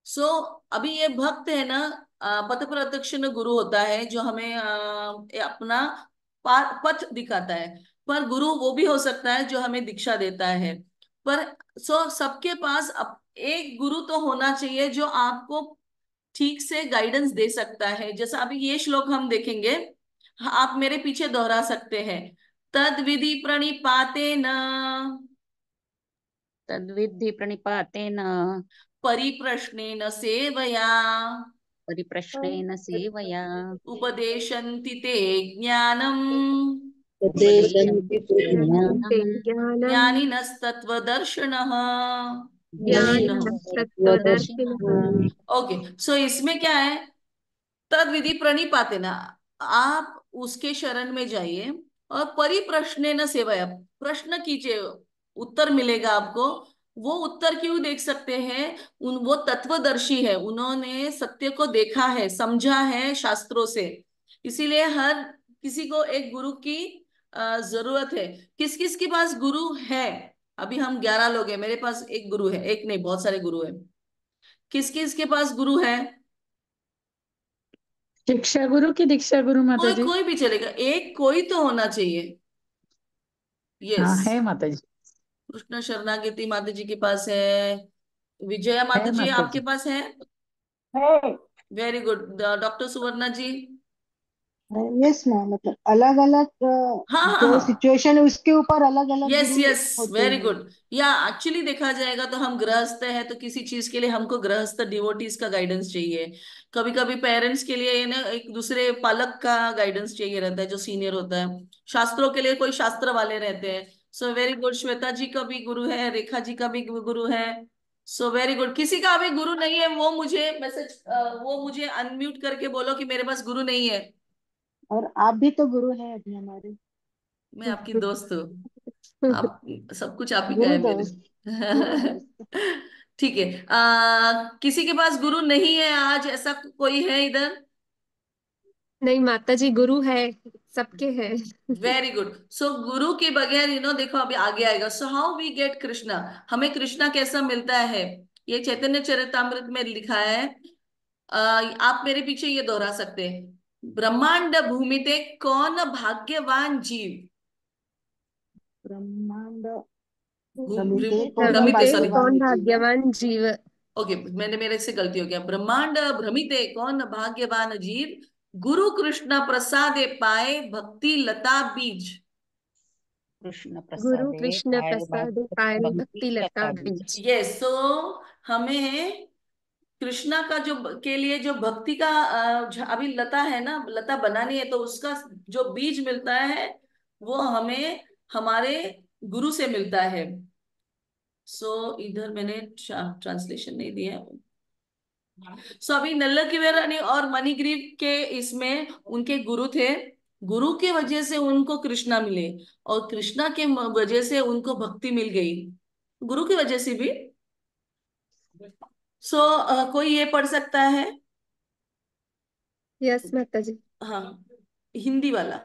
सो अभी ये भक्त है ना, पथ प्रत्यक्ष गुरु होता है जो हमें अपना पथ दिखाता है। पर गुरु वो भी हो सकता है जो हमें दीक्षा देता है। पर सबके पास एक गुरु तो होना चाहिए जो आपको ठीक से गाइडेंस दे सकता है। जैसा अभी ये श्लोक हम देखेंगे, आप मेरे पीछे दोहरा सकते हैं। तद विधि प्रणिपाते न तद्विद्धि प्रणिपातेन परिप्रश्नेन सेवया परिप्रश्नेन सेवया उपदेशन्ति ते ज्ञानम् उपदेशन्ति ते ते ज्ञानम् ज्ञानं ज्ञानिनस्तत्त्वदर्शिनः दर्शिनः। ज्ञानिनस्तत्त्वदर्शिनः। ओके, सो इसमें क्या है, तद विधि प्रणिपाते ना, आप उसके शरण में जाइए और परिप्रश्ने न सेवया, प्रश्न कीजिए, उत्तर मिलेगा आपको। वो उत्तर क्यों देख सकते हैं, वो तत्वदर्शी है, उन्होंने सत्य को देखा है, समझा है शास्त्रों से। इसीलिए हर किसी को एक गुरु की जरूरत है। किस किस के पास गुरु है, अभी हम 11 लोग हैं, मेरे पास एक गुरु है, एक नहीं बहुत सारे गुरु है। किस किस के पास गुरु है, शिक्षा गुरु की दीक्षा गुरु माता कोई जी? कोई भी चलेगा, एक कोई तो होना चाहिए। हाँ यस, है माता जी, कृष्ण शरणागति माता जी के पास है, विजया माता है जी माता आपके जी। पास है, है। Very good. डॉक्टर सुवर्णा जी, यस मैम, मतलब अलग अलग हाँ हाँ जो हाँ, सिचुएशन है उसके ऊपर अलग अलग यस गुरु यस, होते वेरी हैं। गुड। या एक्चुअली देखा जाएगा तो हम गृहस्थ हैं, तो किसी चीज के लिए हमको गृहस्थ डिवोटीज का गाइडेंस चाहिए। कभी कभी पेरेंट्स के लिए ना एक दूसरे पालक का गाइडेंस चाहिए रहता है जो सीनियर होता है। शास्त्रों के लिए कोई शास्त्र वाले रहते हैं। सो वेरी गुड, श्वेता जी का भी गुरु है, रेखा जी का भी गुरु है। सो वेरी गुड, किसी का भी गुरु नहीं है वो मुझे अनम्यूट करके बोलो कि मेरे पास गुरु नहीं है। और आप भी तो गुरु हैं अभी हमारे। मैं आपकी दोस्त हूँ, आप सब कुछ आप ही का गुरु है मेरे। दोस्त। गुरु दोस्त। ठीक है, किसी के पास गुरु नहीं है आज, ऐसा कोई है इधर? नहीं माता जी, गुरु है, सबके है। Very good. सो गुरु के बगैर देखो अभी आगे आएगा, so how we get Krishna, हमें कृष्णा कैसा मिलता है, ये चैतन्य चरितामृत में लिखा है। आप मेरे पीछे ये दोहरा सकते हैं, ब्रह्मांड भूमिते कौन भाग्यवान जीव। ब्रह्मांड भ्रमिते भ्रमिते कौन भ्रमिते सॉरी, कौन भाग्यवान जीव। भाग्यवान जीव। ओके, मेरे से गलती हो गया। ब्रह्मांड भ्रमिते कौन भाग्यवान जीव, गुरु कृष्ण प्रसादे पाए भक्ति लता बीज। कृष्ण गुरु प्रसादे कृष्ण पायल प्रसाद पायल भक्ति भक्ति लता लता बीच। बीच। यस, सो हमें कृष्णा का जो के लिए जो भक्ति का अभी लता है ना, लता बनानी है, तो उसका जो बीज मिलता है वो हमें हमारे गुरु से मिलता है। सो इधर मैंने ट्रांसलेशन नहीं दिया है। सो अभी नल्ला की रानी और मणिग्रीव के इसमें उनके गुरु थे। गुरु के वजह से उनको कृष्णा मिले, और कृष्णा के वजह से उनको भक्ति मिल गई, गुरु की वजह से भी। सो कोई ये पढ़ सकता है? यस माता जी। हाँ, हिंदी वाला।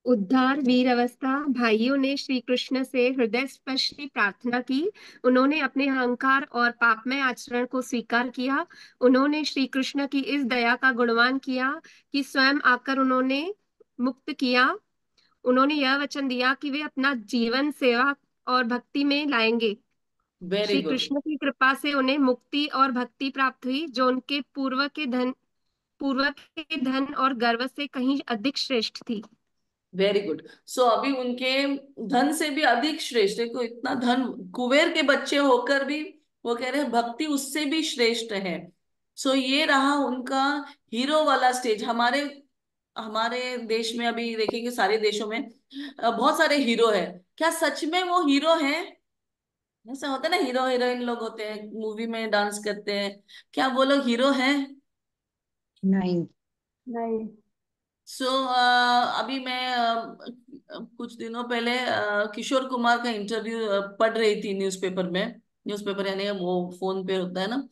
उद्धार वीर अवस्था। भाइयों ने श्री कृष्ण से हृदय स्पर्शी प्रार्थना की। उन्होंने अपने अहंकार और पापमय आचरण को स्वीकार किया। उन्होंने श्री कृष्ण की इस दया का गुणगान किया कि स्वयं आकर उन्होंने मुक्त किया। उन्होंने यह वचन दिया कि वे अपना जीवन सेवा और भक्ति में लाएंगे। Very Shri good. कृष्ण की कृपा से उन्हें मुक्ति और भक्ति प्राप्त हुई, जो उनके पूर्व के धन और गर्व से कहीं अधिक श्रेष्ठ थी। Very good. सो अभी उनके धन से भी अधिक श्रेष्ठ है, को इतना धन, कुबेर के बच्चे होकर भी वो कह रहे हैं भक्ति उससे भी श्रेष्ठ है। सो ये रहा उनका हीरो वाला स्टेज। हमारे हमारे देश में अभी देखेंगे, सारे देशों में बहुत सारे हीरो है। क्या सच में वो हीरो है? ऐसा होता है ना, हीरो हीरोइन लोग होते हैं, मूवी में डांस करते हैं, क्या वो लोग हीरो हैं? नहीं। नहीं। सो अभी मैं कुछ दिनों पहले किशोर कुमार का इंटरव्यू पढ़ रही थी न्यूज़पेपर में। न्यूज़पेपर यानी वो फोन पे होता है ना।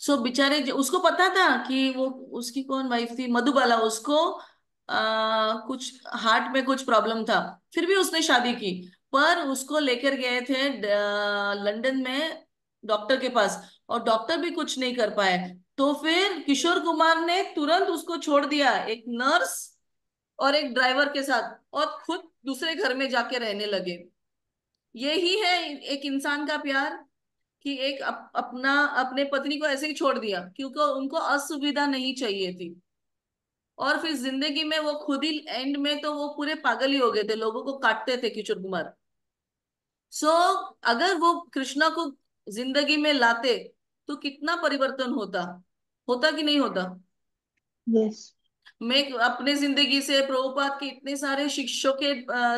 सो बेचारे उसको पता था कि वो, उसकी कौन वाइफ थी, मधुबाला, उसको कुछ हार्ट में कुछ प्रॉब्लम था, फिर भी उसने शादी की। पर उसको लेकर गए थे लंदन में डॉक्टर के पास, और डॉक्टर भी कुछ नहीं कर पाए। तो फिर किशोर कुमार ने तुरंत उसको छोड़ दिया, एक नर्स और एक ड्राइवर के साथ, और खुद दूसरे घर में जाके रहने लगे। यही है एक इंसान का प्यार, कि एक अपना अपने पत्नी को ऐसे ही छोड़ दिया क्योंकि उनको असुविधा नहीं चाहिए थी। और फिर जिंदगी में वो खुद ही एंड में तो वो पूरे पागल ही हो गए थे, लोगों को काटते थे किशोर कुमार। सो अगर वो कृष्णा को जिंदगी में लाते तो कितना परिवर्तन होता, होता कि नहीं होता? यस। मैं अपने जिंदगी से, प्रभुपाद के इतने सारे शिष्यों के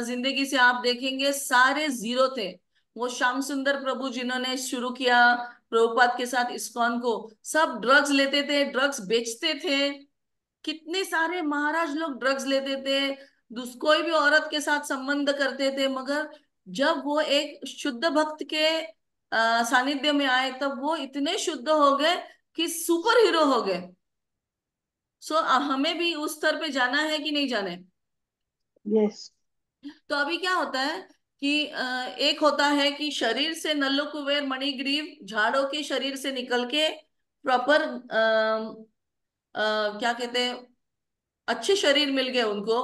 जिंदगी से आप देखेंगे, सारे जीरो थे। वो श्याम सुंदर प्रभु जिन्होंने शुरू किया प्रभुपाद के साथ इस्कॉन को, सब ड्रग्स लेते थे, ड्रग्स बेचते थे। कितने सारे महाराज लोग ड्रग्स लेते थे, कोई भी औरत के साथ संबंध करते थे, मगर जब वो एक शुद्ध भक्त के सानिध्य में आए, तब वो इतने शुद्ध हो गए कि सुपर हीरो हो गए। सो हमें भी उस स्तर पे जाना है कि नहीं जाना है? यस। तो अभी क्या होता है कि एक होता है कि शरीर से नल्लो कुबेर मणिग्रीव झाड़ों के शरीर से निकल के प्रॉपर क्या कहते हैं, अच्छे शरीर मिल गए उनको।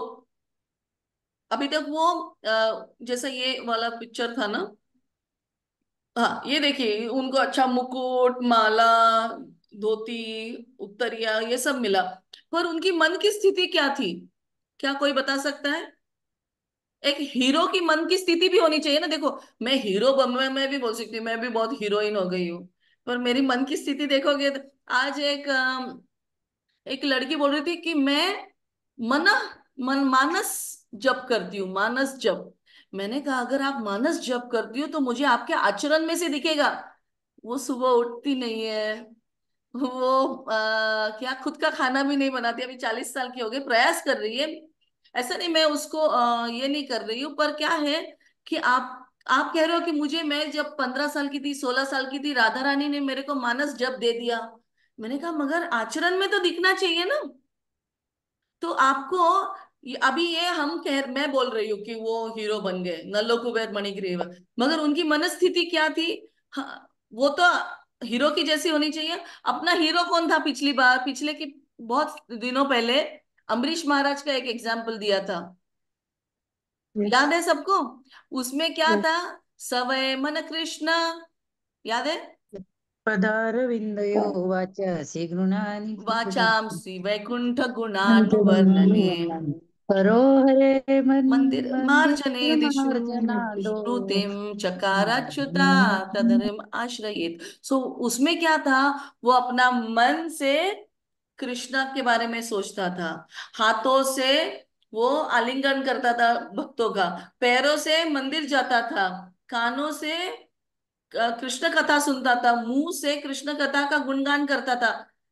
अभी तक वो जैसा ये वाला पिक्चर था ना, हाँ ये देखिए, उनको अच्छा मुकुट, माला, धोती, उत्तरिया, ये सब मिला। पर उनकी मन की स्थिति क्या थी? क्या कोई बता सकता है? एक हीरो की मन की स्थिति भी होनी चाहिए ना। देखो, मैं हीरो मैं भी बोल सकती हूँ मैं भी बहुत हीरोइन हो गई हूँ, पर मेरी मन की स्थिति देखोगे तो आज एक लड़की बोल रही थी कि मैं मना मानस जप करती हूँ, मानस जप। मैंने कहा अगर आप मानस जप करती हो तो मुझे आपके आचरण में से दिखेगा। वो सुबह उठती नहीं है, वो क्या खुद का खाना भी नहीं बनाती, अभी 40 साल की हो गई, प्रयास कर रही है। ऐसा नहीं, मैं उसको ये नहीं कर रही हूँ, पर क्या है कि आप कह रहे हो कि मुझे, मैं जब 15 साल की थी, 16 साल की थी, राधा रानी ने मेरे को मानस जप दे दिया। मैंने कहा मगर आचरण में तो दिखना चाहिए ना। तो आपको अभी ये मैं बोल रही हूँ कि वो हीरो बन गए नल्लो कुबेर मणिग्रीव, मगर उनकी मनस्थिति क्या थी? हाँ, वो तो हीरो की जैसी होनी चाहिए। अपना हीरो कौन था पिछली बार, पिछले की बहुत दिनों पहले अम्बरीश महाराज का एक एग्जाम्पल दिया था, यस। याद है सबको? उसमें क्या यस। था? सवय मन कृष्ण, याद है? पदारविन्दयो वाचासि गृणानि वाचांसि वैकुंठ गुणानुवर्णने हरो हरे मंदिर मार्जने मंदिर दिशु मार्जनादो श्रुतिम चकाराच्युता तदरिम आश्रयेत। सो उसमें क्या था, वो अपना मन से कृष्णा के बारे में सोचता था, हाथों से वो आलिंगन करता था भक्तों का, पैरों से मंदिर जाता था, कानों से कृष्ण कथा सुनता था, मुंह से कृष्ण कथा का गुणगान करता था।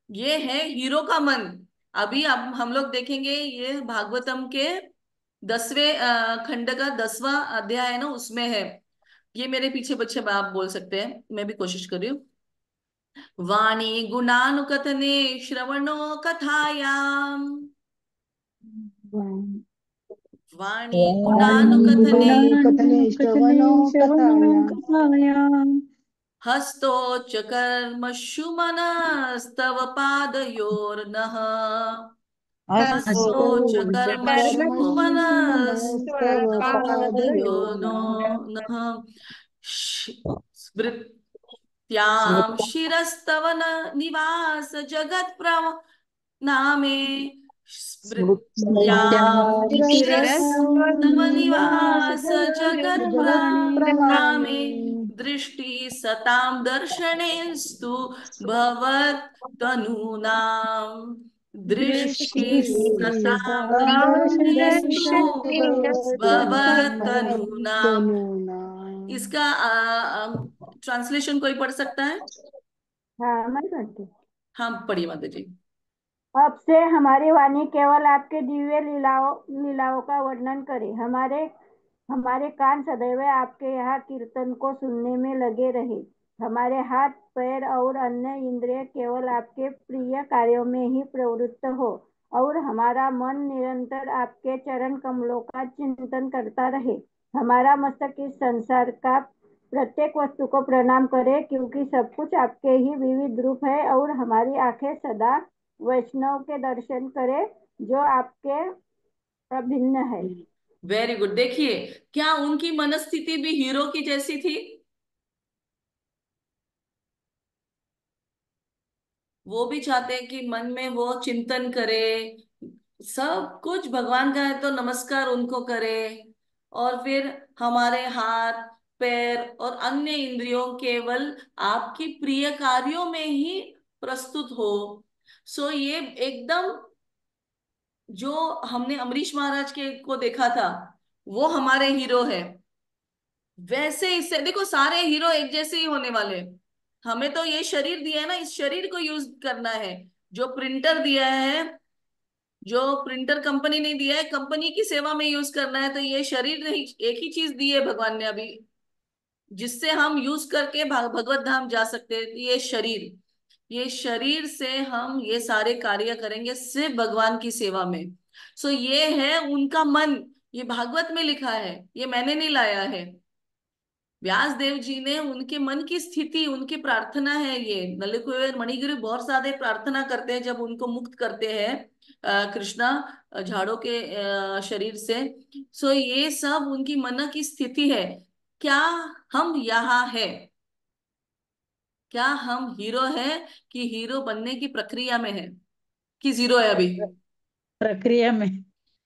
ये है हीरो का मन। अभी अब हम लोग देखेंगे, ये भागवतम के 10वें खंड का 10वां अध्याय है ना, उसमें है। ये मेरे पीछे बच्चे आप बोल सकते हैं, मैं भी कोशिश कर रही हूँ। वाणी गुणानुकथने श्रवणो कथायाम, वाणी गुणानुकथने गुणानुकथने गुणानुकथने श्रवणो श्रवणं कथायाम् कथायाम् हस्तोच्च कर्मसु मनस्तव पादयोर्नः, हस्तौ हस्तोच्च च कर्मसु कर्मसु मनस्तव मनस्तव पादयो नो पादयोर्नः नः। स्मृत्यां शिरस्तव न निवास जगत् नामे, स्मृत्यां स्मृत्यां शिरस्तव शिरस्त्वन्निवास निवास जगत् नामे, जगत्प्रणामे दृष्टि सतां दर्शनेस्तु भवत् तनूनां, दृष्टि सतां दर्शनेस्तु भवत् तनूनां। भवतनूनाम्। इसका ट्रांसलेशन कोई पढ़ सकता है? हाँ मैं करती हूँ। हाँ पढ़िए माता जी। अब से हमारी वाणी केवल आपके दिव्य लीलाओं लीलाओं का वर्णन करे। हमारे हमारे कान सदैव आपके यहाँ कीर्तन को सुनने में लगे रहे। हमारे हाथ पैर और अन्य इंद्रिय केवल आपके प्रिय कार्यों में ही प्रवृत्त हो, और हमारा मन निरंतर आपके चरण कमलों का चिंतन करता रहे। हमारा मस्तक इस संसार का प्रत्येक वस्तु को प्रणाम करे, क्योंकि सब कुछ आपके ही विविध रूप है, और हमारी आंखें सदा वैष्णव के दर्शन करे जो आपके अभिन्न है। Very good. देखिए, क्या उनकी मनस्थिति भी हीरो की जैसी थी? वो भी चाहते हैं कि मन में वो चिंतन करे, सब कुछ भगवान का है तो नमस्कार उनको करे, और फिर हमारे हाथ पैर और अन्य इंद्रियों केवल आपकी प्रिय कार्यों में ही प्रस्तुत हो। सो ये एकदम, जो हमने अमरीश महाराज के को देखा था, वो हमारे हीरो है। वैसे इससे देखो, सारे हीरो एक जैसे ही होने वाले। हमें तो ये शरीर दिया है ना, इस शरीर को यूज करना है। जो प्रिंटर दिया है, जो प्रिंटर कंपनी ने दिया है, कंपनी की सेवा में यूज करना है। तो ये शरीर नहीं, एक ही चीज दी है भगवान ने अभी, जिससे हम यूज करके भगवत धाम जा सकते हैं। ये शरीर, ये शरीर से हम ये सारे कार्य करेंगे सिर्फ भगवान की सेवा में। सो ये है उनका मन। ये भागवत में लिखा है, ये मैंने नहीं लाया है। व्यास देव जी ने उनके मन की स्थिति, उनकी प्रार्थना है। ये नलिकुबेर मणिगिरि बहुत सारे प्रार्थना करते हैं जब उनको मुक्त करते हैं कृष्णा झाड़ों के शरीर से। सो ये सब उनकी मन की स्थिति है। क्या हम यहाँ है? क्या हम हीरो है, कि हीरो बनने की प्रक्रिया में है, कि जीरो है अभी? प्रक्रिया में।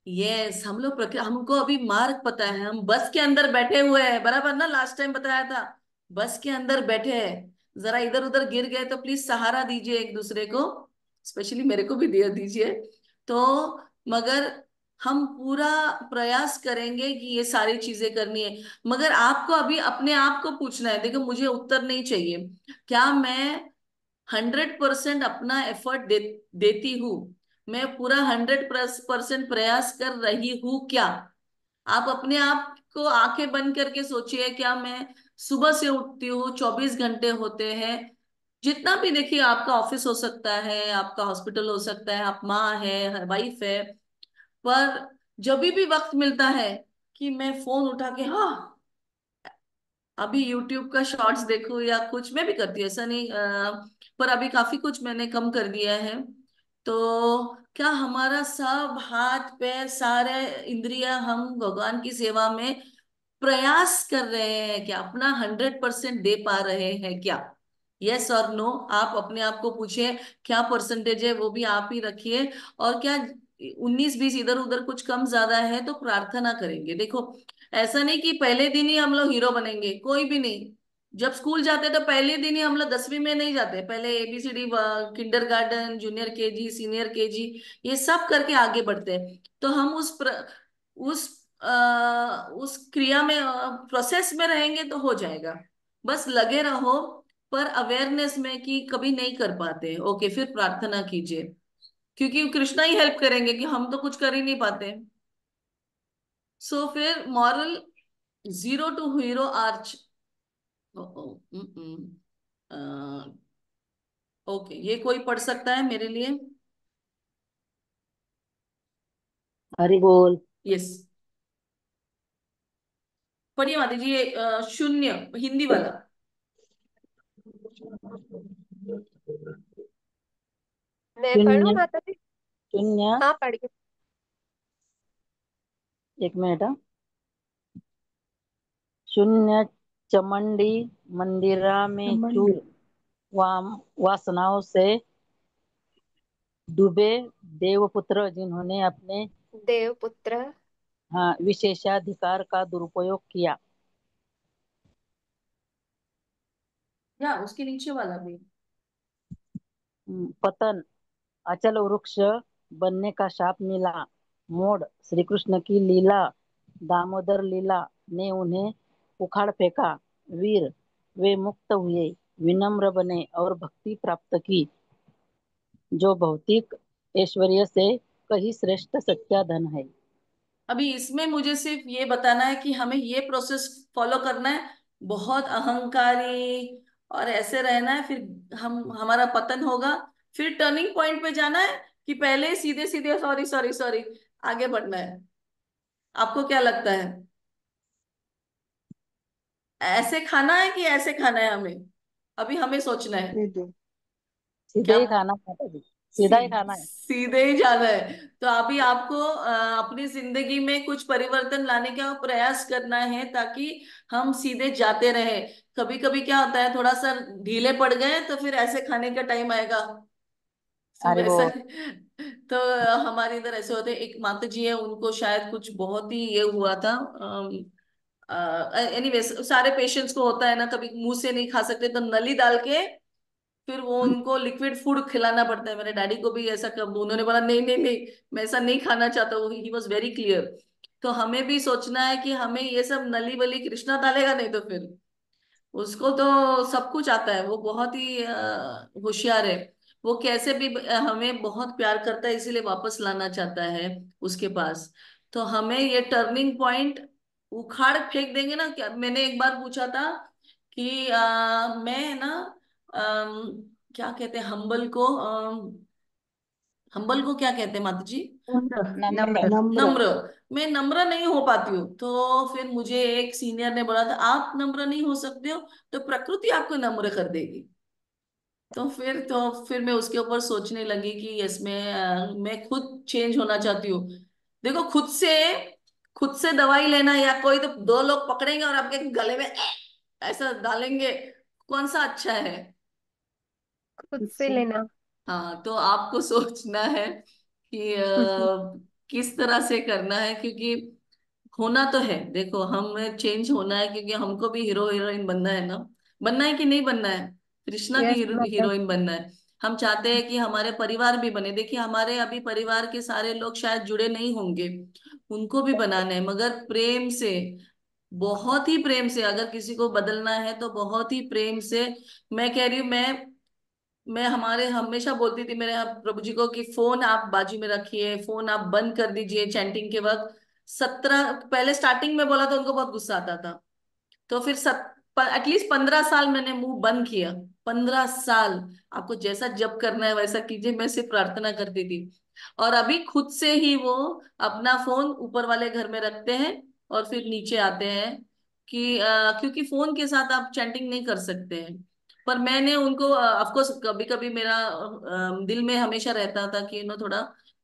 यस, हम लोग प्रक्रिया, हमको अभी मार्ग पता है। हम बस के अंदर बैठे हुए हैं, बराबर ना, लास्ट टाइम बताया था। बस के अंदर बैठे हैं, जरा इधर उधर गिर गए तो प्लीज सहारा दीजिए एक दूसरे को, स्पेशली मेरे को भी दिया दीजिए। तो मगर हम पूरा प्रयास करेंगे कि ये सारी चीजें करनी है। मगर आपको अभी अपने आप को पूछना है। देखो, मुझे उत्तर नहीं चाहिए, क्या मैं 100% अपना एफर्ट देती हूँ, मैं पूरा 100% प्रयास कर रही हूँ क्या? आप अपने आप को आंखें बंद करके सोचिए, क्या मैं सुबह से उठती हूँ, 24 घंटे होते हैं, जितना भी, देखिए आपका ऑफिस हो सकता है, आपका हॉस्पिटल हो सकता है, आप माँ है, वाइफ है, पर जब भी वक्त मिलता है कि मैं फोन उठा के, हाँ अभी यूट्यूब का शॉर्ट्स देखो या कुछ, मैं भी करती हूँ, ऐसा नहीं पर अभी काफी कुछ मैंने कम कर दिया है। तो क्या हमारा सब हाथ पैर सारे इंद्रियां हम भगवान की सेवा में प्रयास कर रहे हैं क्या? अपना 100% दे पा रहे हैं क्या? यस और नो, आप अपने आप को पूछिए क्या परसेंटेज है, वो भी आप ही रखिए। और क्या 19-20 इधर उधर कुछ कम ज्यादा है तो प्रार्थना करेंगे। देखो, ऐसा नहीं कि पहले दिन ही हम लोग हीरो बनेंगे, कोई भी नहीं। जब स्कूल जाते तो पहले दिन ही हम लोग 10वीं में नहीं जाते, पहले ABCD, kindergarten, junior KG, senior KG, ये सब करके आगे बढ़ते हैं। तो हम उस उस क्रिया में, प्रोसेस में रहेंगे तो हो जाएगा। बस लगे रहो, पर अवेयरनेस में कि कभी नहीं कर पाते, ओके, फिर प्रार्थना कीजिए, क्योंकि कृष्णा ही हेल्प करेंगे, कि हम तो कुछ कर ही नहीं पाते। सो फिर moral, zero to hero arc. Okay, ये कोई पढ़ सकता है मेरे लिए? हरि बोल। यस, पढ़िए माता जी, ये शून्य, हिंदी वाला। मैं पढ़ूं शून्य। माता जी? शून्य। हाँ पढ़िए। एक मिनट हाँ। शून्य चमंडी मंदिरा में संबंधी। चूर वासनाओं से डूबे देवपुत्र, जिन्होंने अपने देवपुत्र। हाँ विशेषाधिकार का दुरुपयोग किया। या उसके नीचे वाला भी। पतन, अचल वृक्ष बनने का शाप मिला। मोड़, श्री कृष्ण की लीला, दामोदर लीला ने उन्हें उखाड़ फेंका। वीर, वे मुक्त हुए, विनम्र बने और भक्ति प्राप्त की, जो भौतिक ऐश्वर्य से कहीं श्रेष्ठ सच्चा धन है। अभी इसमें मुझे सिर्फ ये बताना है कि हमें ये प्रोसेस फॉलो करना है, बहुत अहंकारी और ऐसे रहना है, फिर हमारा पतन होगा। फिर टर्निंग पॉइंट पे जाना है, कि पहले सीधे सीधे सॉरी सॉरी सॉरी आगे बढ़ना है। आपको क्या लगता है, ऐसे खाना है कि ऐसे खाना है हमें? अभी हमें सोचना है। सीधे। सीधे क्या? ही खाना माता जी, सीधा ही खाना है। सीधे ही जाना है। तो अभी आपको अपनी जिंदगी में कुछ परिवर्तन लाने का प्रयास करना है, ताकि हम सीधे जाते रहे। कभी कभी क्या होता है, थोड़ा सा ढीले पड़ गए तो फिर ऐसे खाने का टाइम आएगा। तो अरे वो वैसा तो हमारे इधर ऐसे होते हैं। एक माता जी है, उनको शायद कुछ बहुत ही ये हुआ था। एनीवेज, सारे पेशेंट्स को होता है ना, कभी मुंह से नहीं खा सकते तो नली डाल के फिर वो उनको लिक्विड फूड खिलाना पड़ता है। मेरे डैडी को भी ऐसा, कब उन्होंने बोला नहीं नहीं नहीं, मैं ऐसा नहीं खाना चाहता हूँ, ही वॉज वेरी क्लियर। तो हमें भी सोचना है कि हमें ये सब नली वली कृष्णा डालेगा नहीं तो फिर उसको तो सब कुछ आता है, वो बहुत ही होशियार है। वो कैसे भी हमें बहुत प्यार करता है, इसीलिए वापस लाना चाहता है उसके पास। तो हमें ये टर्निंग पॉइंट उखाड़ फेंक देंगे ना। क्या मैंने एक बार पूछा था कि मैं ना, क्या कहते हैं हम्बल को क्या कहते हैं माता जी? नम्र। नम्र। नम्र। मैं नम्र नहीं हो पाती हूँ। तो फिर मुझे एक सीनियर ने बोला था, आप नम्र नहीं हो सकते हो तो प्रकृति आपको नम्र कर देगी। तो फिर मैं उसके ऊपर सोचने लगी कि इसमें मैं खुद चेंज होना चाहती हूँ। देखो, खुद से दवाई लेना, या कोई तो दो लोग पकड़ेंगे और आपके गले में ऐसा डालेंगे, कौन सा अच्छा है? खुद से इससे। लेना। हाँ, तो आपको सोचना है कि किस तरह से करना है, क्योंकि होना तो है। देखो, हमें चेंज होना है, क्योंकि हमको भी हीरो हीरोइन बनना है ना। बनना है कि नहीं बनना है? कृष्णा की यस माता हीरोइन बनना है। हम चाहते हैं कि हमारे परिवार भी बने। देखिए, हमारे अभी परिवार के सारे लोग शायद जुड़े नहीं होंगे, उनको भी बनाना है, मगर प्रेम से, बहुत ही प्रेम से। अगर किसी को बदलना है तो बहुत ही प्रेम से। मैं कह रही हूँ, मैं हमारे हमेशा बोलती थी मेरे प्रभु जी को कि फोन आप बाजू में रखिए, फोन आप बंद कर दीजिए चैंटिंग के वक्त। 17, पहले स्टार्टिंग में बोला तो उनको बहुत गुस्सा आता था। तो फिर एटलीस्ट 15 साल मैंने मुंह बंद किया। 15 साल। आपको जैसा जप करना है वैसा कीजिए, मैं सिर्फ प्रार्थना करती थी। और अभी खुद से ही वो अपना फोन ऊपर वाले घर में रखते हैं और फिर नीचे आते हैं, कि क्योंकि फोन के साथ आप चैंटिंग नहीं कर सकते हैं। पर मैंने उनको, ऑफ कोर्स, कभी कभी मेरा दिल में हमेशा रहता था कि थोड़ा,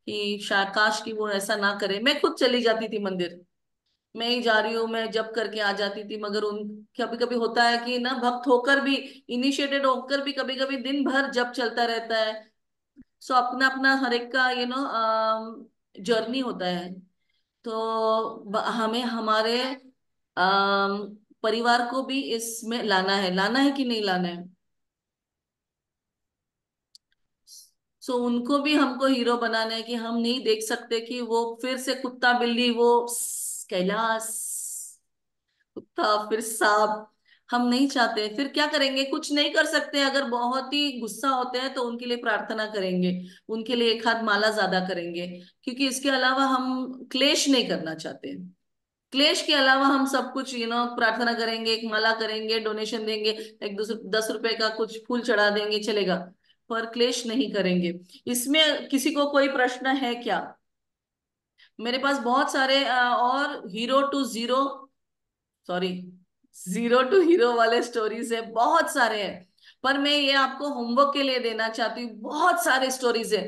कि काश कि वो ऐसा ना करे। मैं खुद चली जाती थी मंदिर, मैं ही जा रही हूँ, मैं जब करके आ जाती थी, मगर उन कभी कभी होता है कि ना भक्त होकर भी, इनिशिएटेड होकर भी कभी कभी दिन भर जब चलता रहता है। सो अपना अपना हर एक का जर्नी होता है। तो हमें हमारे परिवार को भी इसमें लाना है कि नहीं लाना है। सो उनको भी हमको हीरो बनाना है कि हम नहीं देख सकते कि वो फिर से कुत्ता बिल्ली, वो कैलाश, कुत्ता फिर सांप, हम नहीं चाहते। फिर क्या करेंगे, कुछ नहीं कर सकते। अगर बहुत ही गुस्सा होते हैं तो उनके लिए प्रार्थना करेंगे, उनके लिए एक हाथ माला ज्यादा करेंगे, क्योंकि इसके अलावा हम क्लेश नहीं करना चाहते। क्लेश के अलावा हम सब कुछ प्रार्थना करेंगे, एक माला करेंगे, डोनेशन देंगे, एक दूसरे 10 रुपए का कुछ फूल चढ़ा देंगे, चलेगा, पर क्लेश नहीं करेंगे। इसमें किसी को कोई प्रश्न है क्या? मेरे पास बहुत सारे और hero to zero, sorry, zero to hero वाले स्टोरीज है, बहुत सारे हैं। पर मैं ये आपको होमवर्क के लिए देना चाहती हूँ, बहुत सारे स्टोरीज है।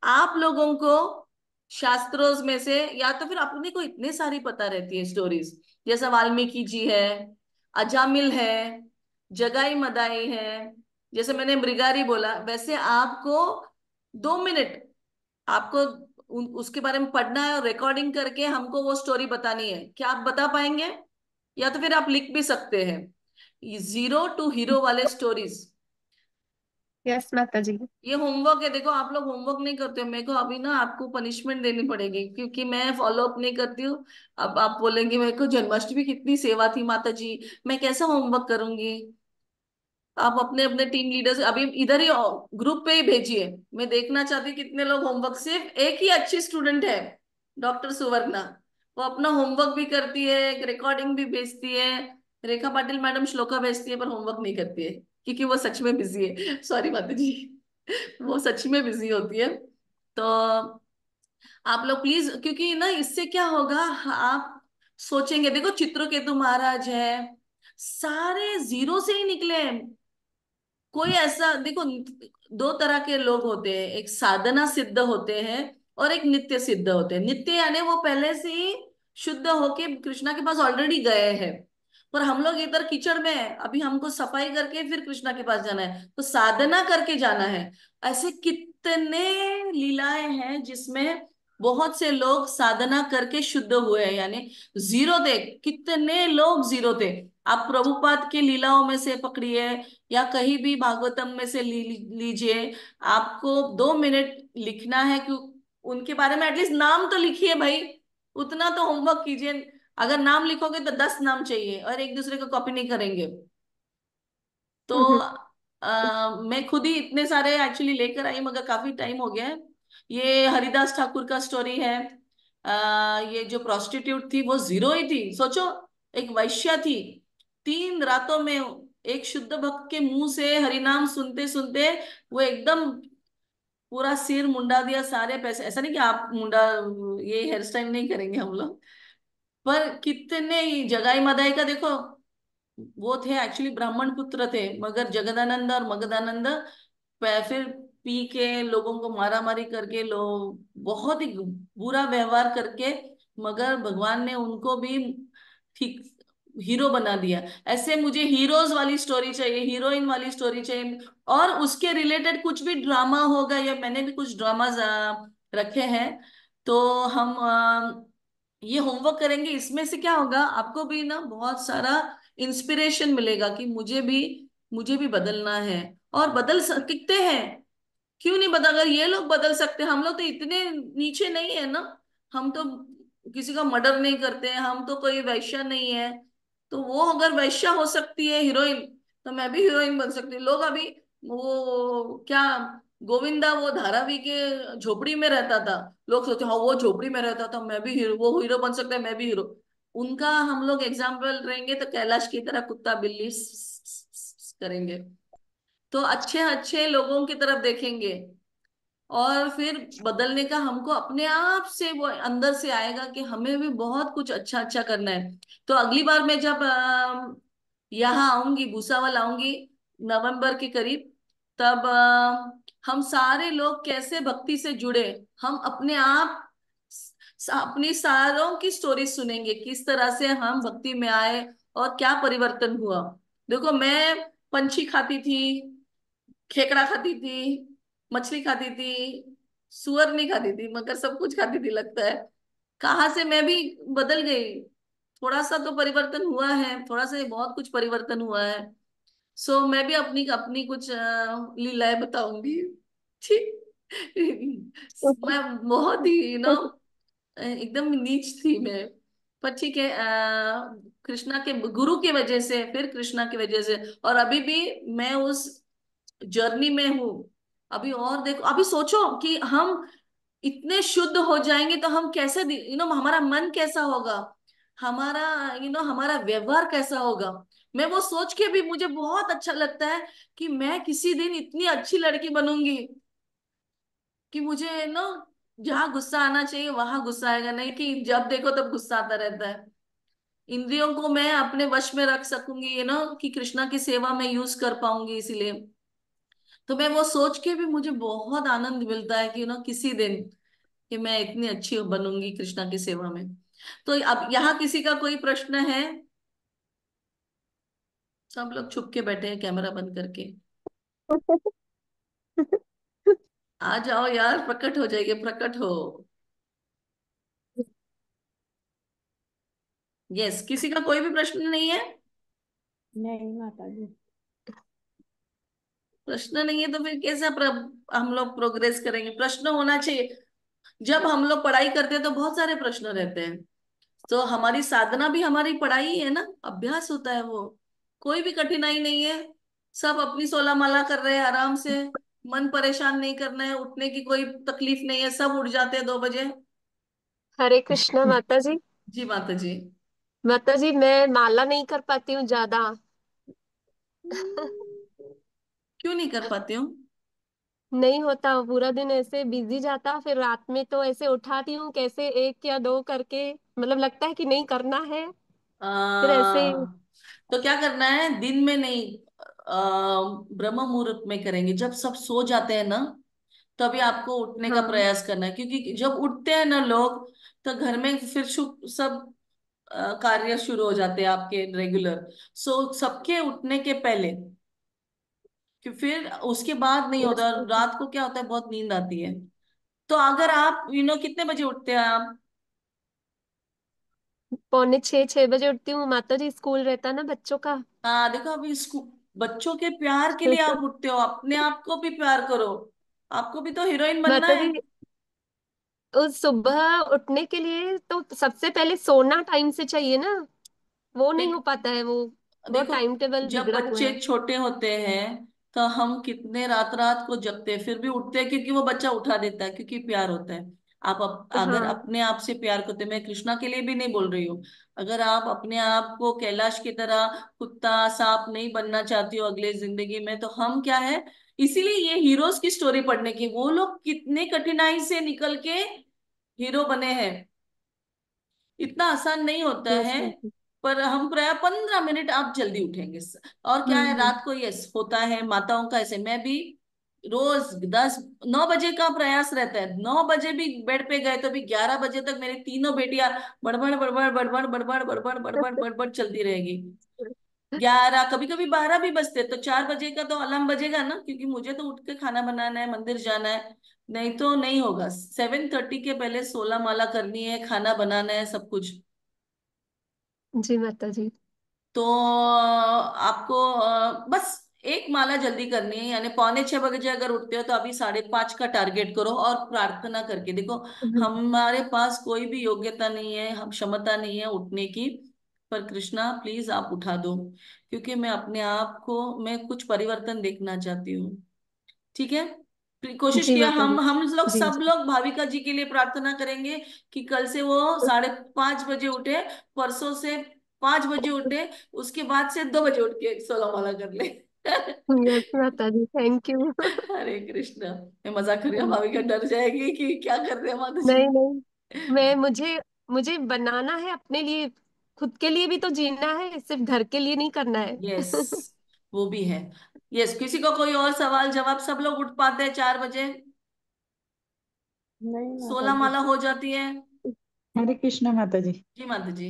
आप लोगों को शास्त्रों में से, या तो फिर अपने को इतने सारी पता रहती है स्टोरीज, जैसा वाल्मीकि जी है, अजामिल है, जगाई मदाई है, जैसे मैंने मृगारी बोला, वैसे आपको 2 मिनट आपको उसके बारे में पढ़ना है और रिकॉर्डिंग करके हमको वो स्टोरी बतानी है। क्या आप बता पाएंगे? या तो फिर आप लिख भी सकते हैं, जीरो टू हीरो वाले स्टोरीज। यस माता जी। ये होमवर्क है। देखो आप लोग होमवर्क नहीं करते हो, मेरे को अभी ना आपको पनिशमेंट देनी पड़ेगी, क्योंकि मैं फॉलो अप नहीं करती हूँ। अब आप बोलेंगे मेरे को जन्माष्टमी कितनी सेवा थी माता जी, मैं कैसा होमवर्क करूंगी। आप अपने अपने टीम लीडर्स अभी इधर ही ग्रुप पे ही भेजिए। मैं देखना चाहती हूँ कितने लोग होमवर्क, सिर्फ एक ही अच्छी स्टूडेंट है, डॉक्टर सुवर्णा, वो अपना होमवर्क भी करती है, रिकॉर्डिंग भी भेजती है। रेखा पाटिल मैडम श्लोका भेजती है पर होमवर्क नहीं करती है, क्योंकि वो सच में बिजी है। सॉरी माता जी, वो सच में बिजी होती है। तो आप लोग प्लीज, क्योंकि ना इससे क्या होगा, आप सोचेंगे, देखो चित्रकेतु महाराज है, सारे जीरो से ही निकले हैं। कोई ऐसा देखो, 2 तरह के लोग होते हैं, एक साधना सिद्ध होते हैं और एक नित्य सिद्ध होते हैं। नित्य यानी वो पहले से ही शुद्ध होके कृष्णा के पास ऑलरेडी गए हैं, पर हम लोग इधर कीचड़ में है, अभी हमको सफाई करके फिर कृष्णा के पास जाना है, तो साधना करके जाना है। ऐसे कितने लीलाएं हैं जिसमें बहुत से लोग साधना करके शुद्ध हुए हैं, यानी जीरो थे। कितने लोग जीरो थे। आप प्रभुपाद के लीलाओं में से पकड़िए, या कहीं भी भागवतम में से लीजिए। आपको 2 मिनट लिखना है कि उनके बारे में एटलीस्ट नाम तो लिखिए भाई, उतना तो होमवर्क कीजिए। अगर नाम लिखोगे तो 10 नाम चाहिए, और एक दूसरे को कॉपी नहीं करेंगे। तो मैं खुद ही इतने सारे एक्चुअली लेकर आई, मगर काफी टाइम हो गया है। ये हरिदास ठाकुर का स्टोरी है। ये जो प्रोस्टिट्यूट थी वो जीरो ही थी, सोचो, एक वैश्या थी। 3 रातों में एक शुद्ध भक्त के मुंह से हरिनाम सुनते सुनते वो एकदम पूरा सिर मुंडा दिया, सारे पैसे, ऐसा नहीं कि आप मुंडा, ये हेयर स्टाइल नहीं करेंगे हम लोग, पर कितने ही जगाई मदाई का देखो, वो थे एक्चुअली ब्राह्मण पुत्र थे, मगर जगदानंद और मगदानंद फिर पी के लोगों को मारा मारी करके, लोग बहुत ही बुरा व्यवहार करके, मगर भगवान ने उनको भी ठीक हीरो बना दिया। ऐसे मुझे हीरोज वाली स्टोरी चाहिए, हीरोइन वाली स्टोरी चाहिए, और उसके रिलेटेड कुछ भी ड्रामा होगा, या मैंने भी कुछ ड्रामाज रखे हैं। तो हम ये होमवर्क करेंगे, इसमें से क्या होगा, आपको भी ना बहुत सारा इंस्पिरेशन मिलेगा कि मुझे भी बदलना है, और बदल सकते हैं। क्यों नहीं बदल, अगर ये लोग बदल सकते हैं, हम लोग तो इतने नीचे नहीं है ना। हम तो किसी का मर्डर नहीं करते हैं, हम तो कोई वैश्या नहीं है। तो वो अगर वैश्या हो सकती है हीरोइन, तो मैं भी हीरोइन बन सकती हूँ। लोग अभी वो क्या, गोविंदा वो धारावी के झोपड़ी में रहता था, लोग सोचते हाँ वो झोपड़ी में रहता था, मैं भी हीरो, वो हीरो बन सकता है, मैं भी हीरो। उनका हम लोग एग्जाम्पल रहेंगे तो कैलाश की तरह कुत्ता बिल्ली करेंगे। तो अच्छे अच्छे लोगों की तरफ देखेंगे, और फिर बदलने का हमको अपने आप से वो अंदर से आएगा कि हमें भी बहुत कुछ अच्छा अच्छा करना है। तो अगली बार मैं जब यहाँ आऊंगी, भूसावल आऊंगी नवंबर के करीब, तब हम सारे लोग कैसे भक्ति से जुड़े, हम अपने आप अपनी सारों की स्टोरी सुनेंगे, किस तरह से हम भक्ति में आए और क्या परिवर्तन हुआ। देखो, मैं पंछी खाती थी, खेकड़ा खाती थी, मछली खाती थी, सुअर नहीं खाती थी, मगर सब कुछ खाती थी लगता है। कहाँ से मैं भी बदल गई। थोड़ा सा तो परिवर्तन हुआ है, थोड़ा सा बहुत कुछ परिवर्तन हुआ है। सो मैं भी अपनी अपनी कुछ लीलाएं बताऊंगी। ठीक। मैं बहुत ही एकदम नीच थी मैं। पर ठीक है, कृष्णा के गुरु की वजह से, फिर कृष्णा की वजह से, और अभी भी मैं उस जर्नी में हूँ। अभी और देखो, अभी सोचो कि हम इतने शुद्ध हो जाएंगे तो हम कैसे, हमारा मन कैसा होगा, हमारा हमारा व्यवहार कैसा होगा। मैं वो सोच के भी मुझे बहुत अच्छा लगता है कि मैं किसी दिन इतनी अच्छी लड़की बनूंगी कि मुझे जहाँ गुस्सा आना चाहिए वहां गुस्सा आएगा, नहीं कि जब देखो तब गुस्सा आता रहता है। इंद्रियों को मैं अपने वश में रख सकूंगी, कि कृष्णा की सेवा में यूज कर पाऊंगी, इसीलिए तो मैं वो सोच के भी मुझे बहुत आनंद मिलता है कि किसी दिन कि मैं इतनी अच्छी बनूंगी कृष्णा की सेवा में। तो अब यहाँ किसी का कोई प्रश्न है? सब लोग छुप के बैठे हैं कैमरा बंद करके। आ जाओ यार, प्रकट हो जाइए, प्रकट हो। यस, किसी का कोई भी प्रश्न नहीं है? नहीं माता जी। प्रश्न नहीं है तो फिर कैसे हम लोग प्रोग्रेस करेंगे? प्रश्न होना चाहिए। जब हम लोग पढ़ाई करते हैं तो बहुत सारे प्रश्न रहते हैं। तो हमारी साधना भी हमारी पढ़ाई ही है ना, अभ्यास होता है वो। कोई भी कठिनाई नहीं है। सब अपनी 16 माला कर रहे हैं आराम से। मन परेशान नहीं करना है, उठने की कोई तकलीफ नहीं है, सब उठ जाते हैं 2 बजे। हरे कृष्णा माता जी। जी माता जी। माता जी, मैं माला नहीं कर पाती हूँ ज्यादा। क्यों नहीं कर पाती हूँ? नहीं होता, पूरा दिन ऐसे बिजी जाता, फिर रात में तो ऐसे उठाती हूँ कैसे एक या दो करके, मतलब लगता है कि नहीं करना है, फिर ऐसे। तो क्या करना है, दिन में नहीं, ब्रह्म मुहूर्त में करेंगे, जब सब सो जाते हैं ना, तभी आपको उठने का हाँ। प्रयास करना है, क्योंकि जब उठते हैं ना लोग, तो घर में फिर शुभ सब कार्य शुरू हो जाते हैं आपके रेगुलर। सो सबके उठने के पहले, कि फिर उसके बाद नहीं यस। होता। रात को क्या होता है, बहुत नींद आती है। तो अगर आप कितने बजे उठते हैं आप? 6:45 6 बजे उठती हूँ माता जी, स्कूल रहता ना बच्चों का। हाँ देखो, अभी इसको बच्चों के प्यार के लिए आप उठते हो, अपने आप को भी प्यार करो। आपको भी तो हीरोइन बनना माता है। जी, उस सुबह उठने के लिए तो सबसे पहले सोना टाइम से चाहिए ना, वो नहीं हो देख पाता है वो। बहुत देखो, टाइम टेबल जब बिगड़ा हुआ बच्चे है। छोटे होते हैं तो हम कितने रात रात को जगते हैं, फिर भी उठते हैं, क्योंकि वो बच्चा उठा देता है, क्योंकि प्यार होता है। अगर हाँ। अपने आप से प्यार करते, मैं कृष्णा के लिए भी नहीं बोल रही हूँ, अगर आप अपने आप को कैलाश की तरह कुत्ता सांप नहीं बनना चाहती हो अगले जिंदगी में, तो हम क्या है, इसीलिए ये हीरोज की स्टोरी पढ़ने की, वो लोग कितने कठिनाई से निकल के हीरो बने हैं। इतना आसान नहीं होता यस है। माता। पर हम प्राय 15 मिनट आप जल्दी उठेंगे। और क्या है, हम्म। रात को यस होता है माताओं का, ऐसे मैं भी रोज 9 बजे का प्रयास रहता है। 9 बजे भी बेड पे गए तो भी 11 बजे तक मेरी तीनों बेटियां बड़बड़ बड़बड़ बड़बड़ बड़बड़ बड़बड़ बड़बड़ बड़बड़ चलती रहेगी। 11, कभी कभी 12 भी बजते, तो 4 बजे का तो अलार्म बजेगा ना, क्योंकि मुझे तो उठ के खाना बनाना है, मंदिर जाना है। नहीं तो नहीं होगा, 7:30 के पहले 16 माला करनी है, खाना बनाना है, सब कुछ। जी माता जी। तो आपको बस एक माला जल्दी करनी है, यानी पौने 6 बजे अगर उठते हो तो अभी 5:30 का टारगेट करो, और प्रार्थना करके देखो। हमारे पास कोई भी योग्यता नहीं है, हम क्षमता नहीं है उठने की, पर कृष्णा प्लीज आप उठा दो, क्योंकि मैं अपने आप को, मैं कुछ परिवर्तन देखना चाहती हूँ। ठीक है, कोशिश जी किया। माता जी। हम लोग, जी सब जी। लोग भाविका जी के लिए प्रार्थना करेंगे कि कल से वो 5:30 बजे उठे, परसों से 5 बजे उठे, उसके बाद से 2 बजे उठ के 16 माला कर ले। यस माता जी, थैंक यू। हरे कृष्णा। मैं मजाक कर रही हूँ, भाविका डर जाएगी कि क्या कर रहे हैं माता जी। नहीं नहीं, मैं मुझे मुझे बनाना है अपने लिए, खुद के लिए भी तो जीना है, सिर्फ घर के लिए नहीं करना है। यस, वो भी है। यस, किसी को कोई और सवाल जवाब? सब लोग उठ पाते हैं 4 बजे? नहीं माता 16 जी। माला हो जाती है? हरे कृष्ण माता जी। जी माता जी।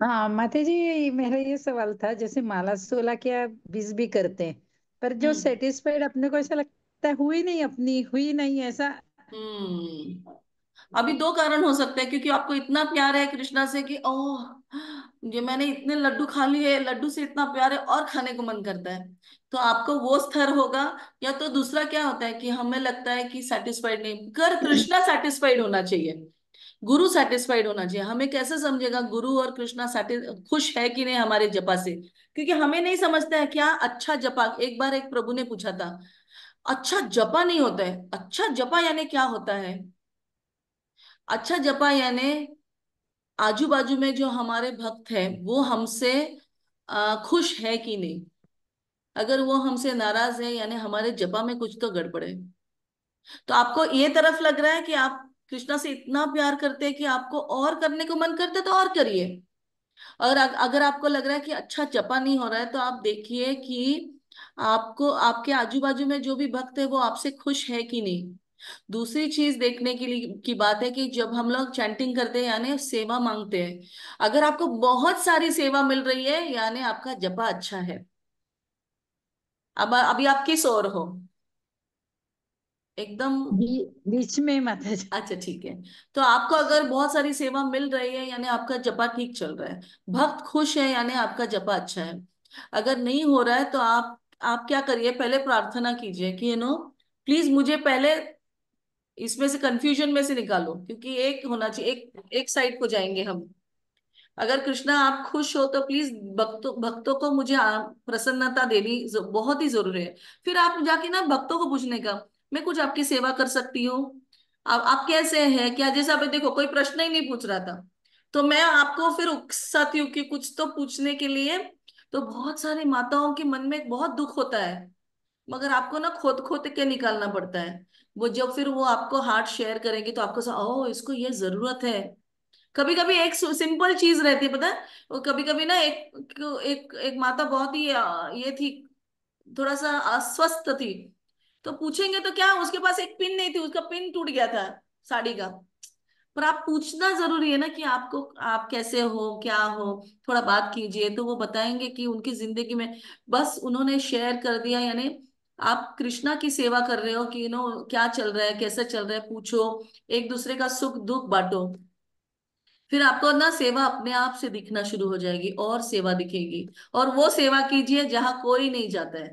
हाँ माता जी, मेरा ये सवाल था, जैसे माला 16 क्या 20 भी करते हैं, पर जो हम्म। सेटिस्फाइड अपने को ऐसा लगता है हुई नहीं, अपनी हुई नहीं ऐसा। हम्म। अभी दो कारण हो सकते हैं, क्योंकि आपको इतना प्यार है कृष्णा से कि ओह, ये मैंने इतने लड्डू खा लिए, लड्डू से इतना प्यार है और खाने को मन करता है, तो आपको वो स्तर होगा। या तो दूसरा क्या होता है कि हमें लगता है कि सेटिस्फाइड नहीं कर, कृष्णा सेटिस्फाइड होना चाहिए, गुरु सेटिस्फाइड होना चाहिए। हमें कैसे समझेगा गुरु और कृष्णा खुश है कि नहीं हमारे जपा से, क्योंकि हमें नहीं समझता है क्या अच्छा जपा। एक बार एक प्रभु ने पूछा था, अच्छा जपा नहीं होता है, अच्छा जपा यानी क्या होता है? अच्छा जपा यानी आजू बाजू में जो हमारे भक्त हैं वो हमसे खुश है कि नहीं। अगर वो हमसे नाराज है यानी हमारे जपा में कुछ तो गड़बड़ है। तो आपको ये तरफ लग रहा है कि आप कृष्णा से इतना प्यार करते हैं कि आपको और करने को मन करता है, तो और करिए। और अगर आपको लग रहा है कि अच्छा जपा नहीं हो रहा है, तो आप देखिए कि आपको आपके आजू बाजू में जो भी भक्त है वो आपसे खुश है कि नहीं। दूसरी चीज देखने के लिए की बात है कि जब हम लोग चैंटिंग करते हैं यानी सेवा मांगते हैं, अगर आपको बहुत सारी सेवा मिल रही है यानी आपका जपा अच्छा है। अब अभी आप किस ओर हो? एकदम। बीच में माता जी। अच्छा ठीक है। तो आपको अगर बहुत सारी सेवा मिल रही है यानी आपका जपा ठीक चल रहा है, भक्त खुश है यानी आपका जपा अच्छा है। अगर नहीं हो रहा है तो आप क्या करिए, पहले प्रार्थना कीजिए कि प्लीज मुझे पहले इसमें से कंफ्यूजन में से निकालो, क्योंकि एक होना चाहिए, एक साइड को जाएंगे हम। अगर कृष्णा आप खुश हो तो प्लीज भक्तों भक्तों को मुझे प्रसन्नता देनी बहुत ही जरूरी है। फिर आप जाके ना भक्तों को पूछने का, मैं कुछ आपकी सेवा कर सकती हूँ, आप कैसे हैं क्या, जैसे आप देखो कोई प्रश्न ही नहीं पूछ रहा था, तो मैं आपको फिर उकसाती हूँ कि कुछ तो पूछने के लिए। तो बहुत सारी माताओं के मन में बहुत दुख होता है, मगर आपको ना खोद खोद के निकालना पड़ता है। वो जब फिर वो आपको हार्ट शेयर करेंगे तो आपको ओ इसको ये जरूरत है। कभी कभी एक सिंपल चीज रहती है, पता है, वो कभी कभी ना एक एक एक माता बहुत ही ये थी, थोड़ा सा अस्वस्थ थी, तो पूछेंगे तो क्या, उसके पास एक पिन नहीं थी, उसका पिन टूट गया था साड़ी का। पर आप पूछना जरूरी है ना कि आपको आप कैसे हो क्या हो, थोड़ा बात कीजिए, तो वो बताएंगे कि उनकी जिंदगी में बस उन्होंने शेयर कर दिया, यानी आप कृष्णा की सेवा कर रहे हो कि क्या चल रहा है कैसा चल रहा है पूछो, एक दूसरे का सुख दुख बांटो। फिर आपको ना सेवा अपने आप से दिखना शुरू हो जाएगी और सेवा दिखेगी। और वो सेवा कीजिए जहां कोई नहीं जाता है,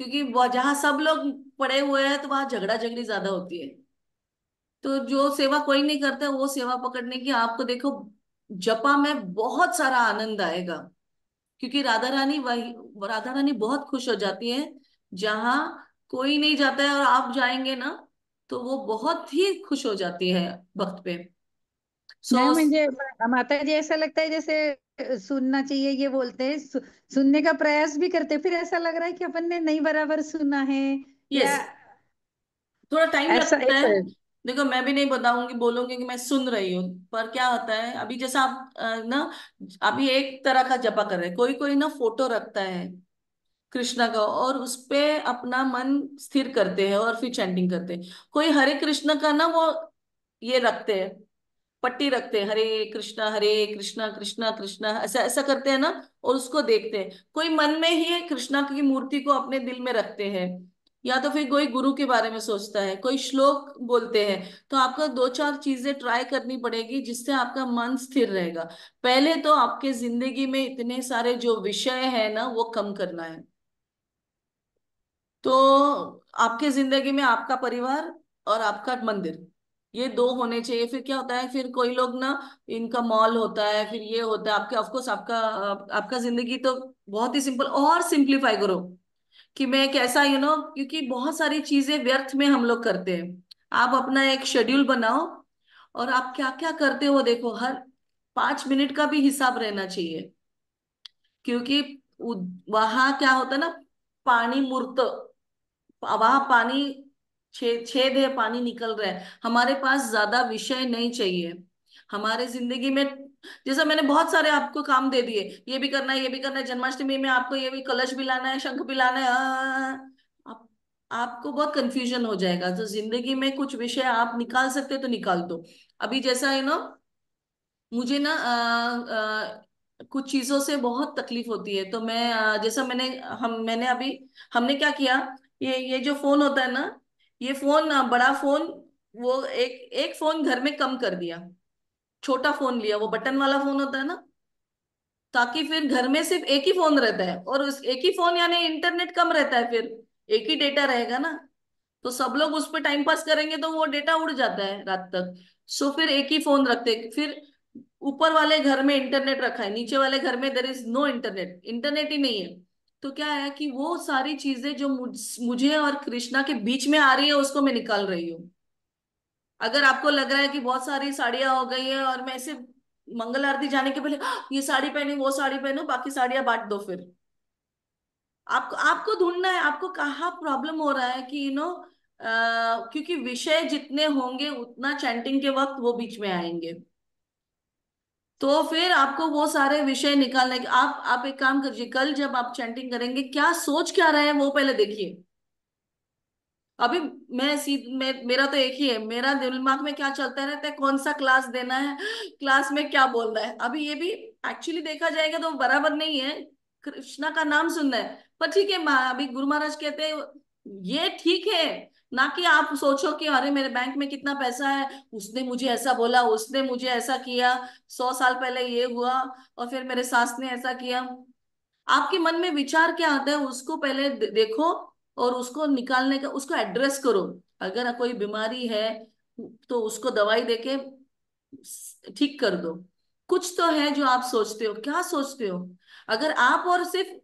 क्योंकि जहां सब लोग पड़े हुए हैं तो वहां झगड़ा झगड़ी ज्यादा होती है। तो जो सेवा कोई नहीं करता वो सेवा पकड़ने की, आपको देखो जपा में बहुत सारा आनंद आएगा, क्योंकि राधा रानी बहुत खुश हो जाती है जहां कोई नहीं जाता है, और आप जाएंगे ना तो वो बहुत ही खुश हो जाती है भक्त पे। सो नहीं मुझे माता जी ऐसा लगता है जैसे सुनना चाहिए ये बोलते हैं, सुनने का प्रयास भी करते हैं, फिर ऐसा लग रहा है कि अपन ने नहीं बराबर सुना है, यस, या थोड़ा टाइम ऐसा लगता एक। है। देखो मैं भी नहीं बताऊंगी बोलूंगी कि मैं सुन रही हूँ, पर क्या होता है अभी जैसा आप ना अभी एक तरह का जपा कर रहे हैं, कोई कोई ना फोटो रखता है कृष्णा का और उस पे अपना मन स्थिर करते हैं और फिर चैंटिंग करते हैं। कोई हरे कृष्ण का ना वो ये रखते हैं, पट्टी रखते हैं, हरे कृष्णा कृष्णा कृष्णा ऐसा ऐसा करते हैं ना, और उसको देखते हैं। कोई मन में ही कृष्णा की मूर्ति को अपने दिल में रखते हैं, या तो फिर कोई गुरु के बारे में सोचता है, कोई श्लोक बोलते हैं। तो आपको दो चार चीजें ट्राई करनी पड़ेगी जिससे आपका मन स्थिर रहेगा। पहले तो आपके जिंदगी में इतने सारे जो विषय है ना वो कम करना है। तो आपके जिंदगी में आपका परिवार और आपका मंदिर, ये दो होने चाहिए। फिर क्या होता है, फिर कोई लोग ना इनका मॉल होता है, फिर ये होता है आपके, ऑफ कोर्स आपका आपका जिंदगी तो बहुत ही सिंपल, और सिंप्लीफाई करो कि मैं कैसा क्योंकि बहुत सारी चीजें व्यर्थ में हम लोग करते हैं। आप अपना एक शेड्यूल बनाओ और आप क्या क्या करते हो देखो, हर 5 मिनट का भी हिसाब रहना चाहिए, क्योंकि वहां क्या होता है ना, पानी मूर्त, वहां पानी छेद है, पानी निकल रहा है, हमारे पास ज्यादा विषय नहीं चाहिए हमारे जिंदगी में। जैसा मैंने बहुत सारे आपको काम दे दिए, ये भी करना है ये भी करना है, जन्माष्टमी में आपको ये भी कलश भी लाना है, शंख भी लाना है, आप, आपको बहुत कंफ्यूजन हो जाएगा। तो जिंदगी में कुछ विषय आप निकाल सकते हो तो निकाल दो। अभी जैसा मुझे ना कुछ चीजों से बहुत तकलीफ होती है, तो मैं जैसा मैंने अभी हमने क्या किया, ये जो फोन होता है ना, ये फोन बड़ा फोन, वो एक एक फोन घर में कम कर दिया, छोटा फोन लिया, वो बटन वाला फोन होता है ना, ताकि फिर घर में सिर्फ एक ही फोन रहता है, और उस एक ही फोन यानी इंटरनेट कम रहता है, फिर एक ही डेटा रहेगा ना, तो सब लोग उस पर टाइम पास करेंगे तो वो डेटा उड़ जाता है रात तक। सो फिर एक ही फोन रखते, फिर ऊपर वाले घर में इंटरनेट रखा है, नीचे वाले घर में there is no internet, internet ही नहीं है। तो क्या है कि वो सारी चीजें जो मुझे और कृष्णा के बीच में आ रही है उसको मैं निकाल रही हूँ। अगर आपको लग रहा है कि बहुत सारी साड़ियां हो गई है और मैं ऐसे मंगल आरती जाने के पहले ये साड़ी पहनी वो साड़ी पहनू, बाकी साड़ियां बांट दो, फिर आपको आपको ढूंढना है आपको कहाँ प्रॉब्लम हो रहा है कि क्योंकि विषय जितने होंगे उतना चैंटिंग के वक्त वो बीच में आएंगे। तो फिर आपको वो सारे विषय निकालने के, आप एक काम करिए, कल जब आप चैंटिंग करेंगे क्या सोच क्या रहे हैं वो पहले देखिए। अभी मेरा तो एक ही है, मेरा दिमाग में क्या चलता रहता है, कौन सा क्लास देना है, क्लास में क्या बोलना है। अभी ये भी एक्चुअली देखा जाएगा तो बराबर नहीं है, कृष्णा का नाम सुनना है, पर ठीक है अभी गुरु महाराज कहते हैं ये ठीक है, ना कि आप सोचो कि अरे मेरे बैंक में कितना पैसा है, उसने मुझे ऐसा बोला, उसने मुझे ऐसा किया, 100 साल पहले ये हुआ, और फिर मेरे सास ने ऐसा किया। आपके मन में विचार क्या आता है उसको पहले देखो, और उसको निकालने का, उसको एड्रेस करो। अगर कोई बीमारी है तो उसको दवाई देके ठीक कर दो। कुछ तो है जो आप सोचते हो, क्या सोचते हो? अगर आप और सिर्फ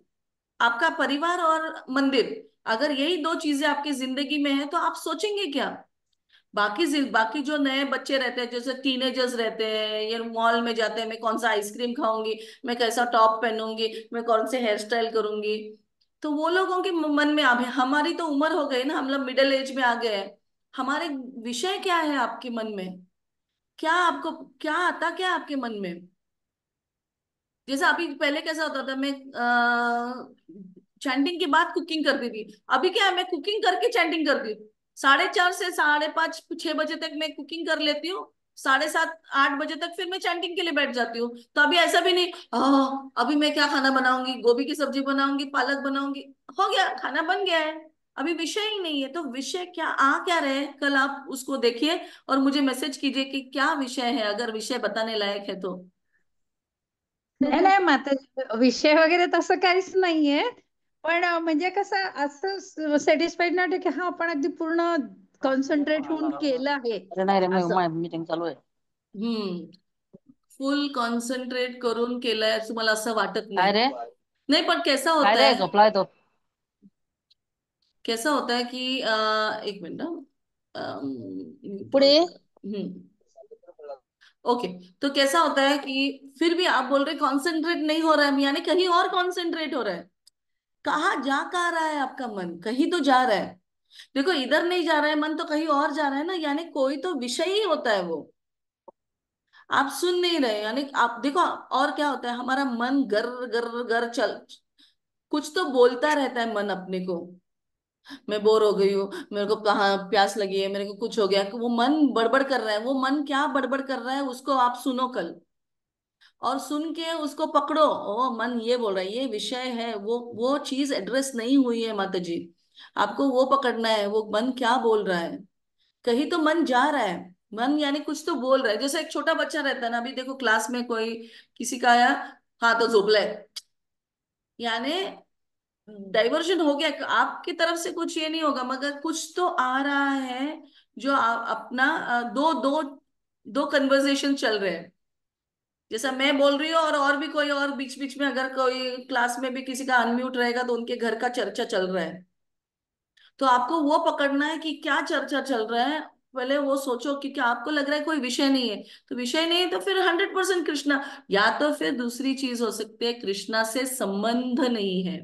आपका परिवार और मंदिर, अगर यही दो चीजें आपकी जिंदगी में है तो आप सोचेंगे क्या? बाकी जो नए बच्चे रहते हैं, जैसे टीनेजर्स रहते हैं, ये मॉल में जाते हैं, मैं कौन सा आइसक्रीम खाऊंगी, मैं कैसा टॉप पहनूंगी, मैं कौन से हेयर स्टाइल करूंगी, तो वो लोगों के मन में अब हमारी तो उम्र हो गई ना, हम लोग मिडिल एज में आ गए हैं। हमारे विषय क्या है आपके मन में? क्या आपको क्या आता क्या आपके मन में? जैसे अभी पहले कैसा होता था, मैं चैंटिंग के बाद कुकिंग करती थी, अभी क्या है मैं कुकिंग करके चैंटिंग करती हूँ। 4:30 से 5:30 6 बजे तक मैं कुकिंग कर लेती हूँ, 7:30 8 बजे तक फिर मैं चैंटिंग के लिए बैठ जाती हूँ। तो अभी ऐसा भी नहीं अभी मैं क्या खाना बनाऊंगी, गोभी की सब्जी बनाऊंगी, पालक बनाऊंगी, हो गया खाना बन गया है, अभी विषय ही नहीं है। तो विषय क्या क्या रहे, कल आप उसको देखिए और मुझे मैसेज कीजिए कि क्या विषय है, अगर विषय बताने लायक है तो। नाही नाही माता, विषय वगैरे तसं काहीच नाहीये. पण म्हणजे कसं असं सॅटिस्फाईड नाही की हा आपण अगदी पूर्ण कॉन्सन्ट्रेट होऊन केलं आहे अरे नाही रे, असं. मीटिंग चालू आहे. फुल कॉन्सन्ट्रेट करून केलंय तुम्हाला असं वाटत काय नाही? रे? नहीं, पर कैसा काय होता रे, है, झोपलाय तो? कैसा होता है कि एक मिनट ना, म्यूट पुढे कॉल कर। ओके। तो कैसा होता है कि फिर भी आप बोल रहे कंसंट्रेट नहीं हो रहा है, यानी कहीं और कंसंट्रेट हो रहा है। कहाँ जा कहाँ रहा है आपका मन, कहीं तो जा रहा है। देखो इधर नहीं जा रहा है मन तो कहीं और जा रहा है ना, यानी कोई तो विषय ही होता है वो, आप सुन नहीं रहे, यानी आप देखो। और क्या होता है, हमारा मन गर गर गर चल, कुछ तो बोलता रहता है मन अपने को, मैं बोर हो गई हूँ, मेरे को कहाँ प्यास लगी है, मेरे को कुछ हो गया, वो मन बड़बड़ कर रहा है। वो मन क्या बड़बड़ कर रहा है उसको आप सुनो कल, और सुन के उसको पकड़ो, ओ मन ये बोल रहा है, ये विषय है, वो चीज एड्रेस नहीं हुई है माता जी, आपको वो पकड़ना है, वो मन क्या बोल रहा है। कहीं तो मन जा रहा है, मन यानी कुछ तो बोल रहा है। जैसे एक छोटा बच्चा रहता है ना, अभी देखो क्लास में कोई किसी का आया, हाँ तो झोपला है, यानी डाइवर्जन हो गया, आपकी तरफ से कुछ ये नहीं होगा मगर कुछ तो आ रहा है, जो अपना दो दो दो कन्वर्सेशन चल रहे हैं, जैसा मैं बोल रही हूँ और भी कोई और बीच बीच में, अगर कोई क्लास में भी किसी का अनम्यूट रहेगा तो उनके घर का चर्चा चल रहा है। तो आपको वो पकड़ना है कि क्या चर्चा चल रहा है, पहले वो सोचो कि क्या आपको लग रहा है कोई विषय नहीं है, तो विषय नहीं है तो फिर 100% कृष्णा, या तो फिर दूसरी चीज हो सकती है कृष्णा से संबंध नहीं है।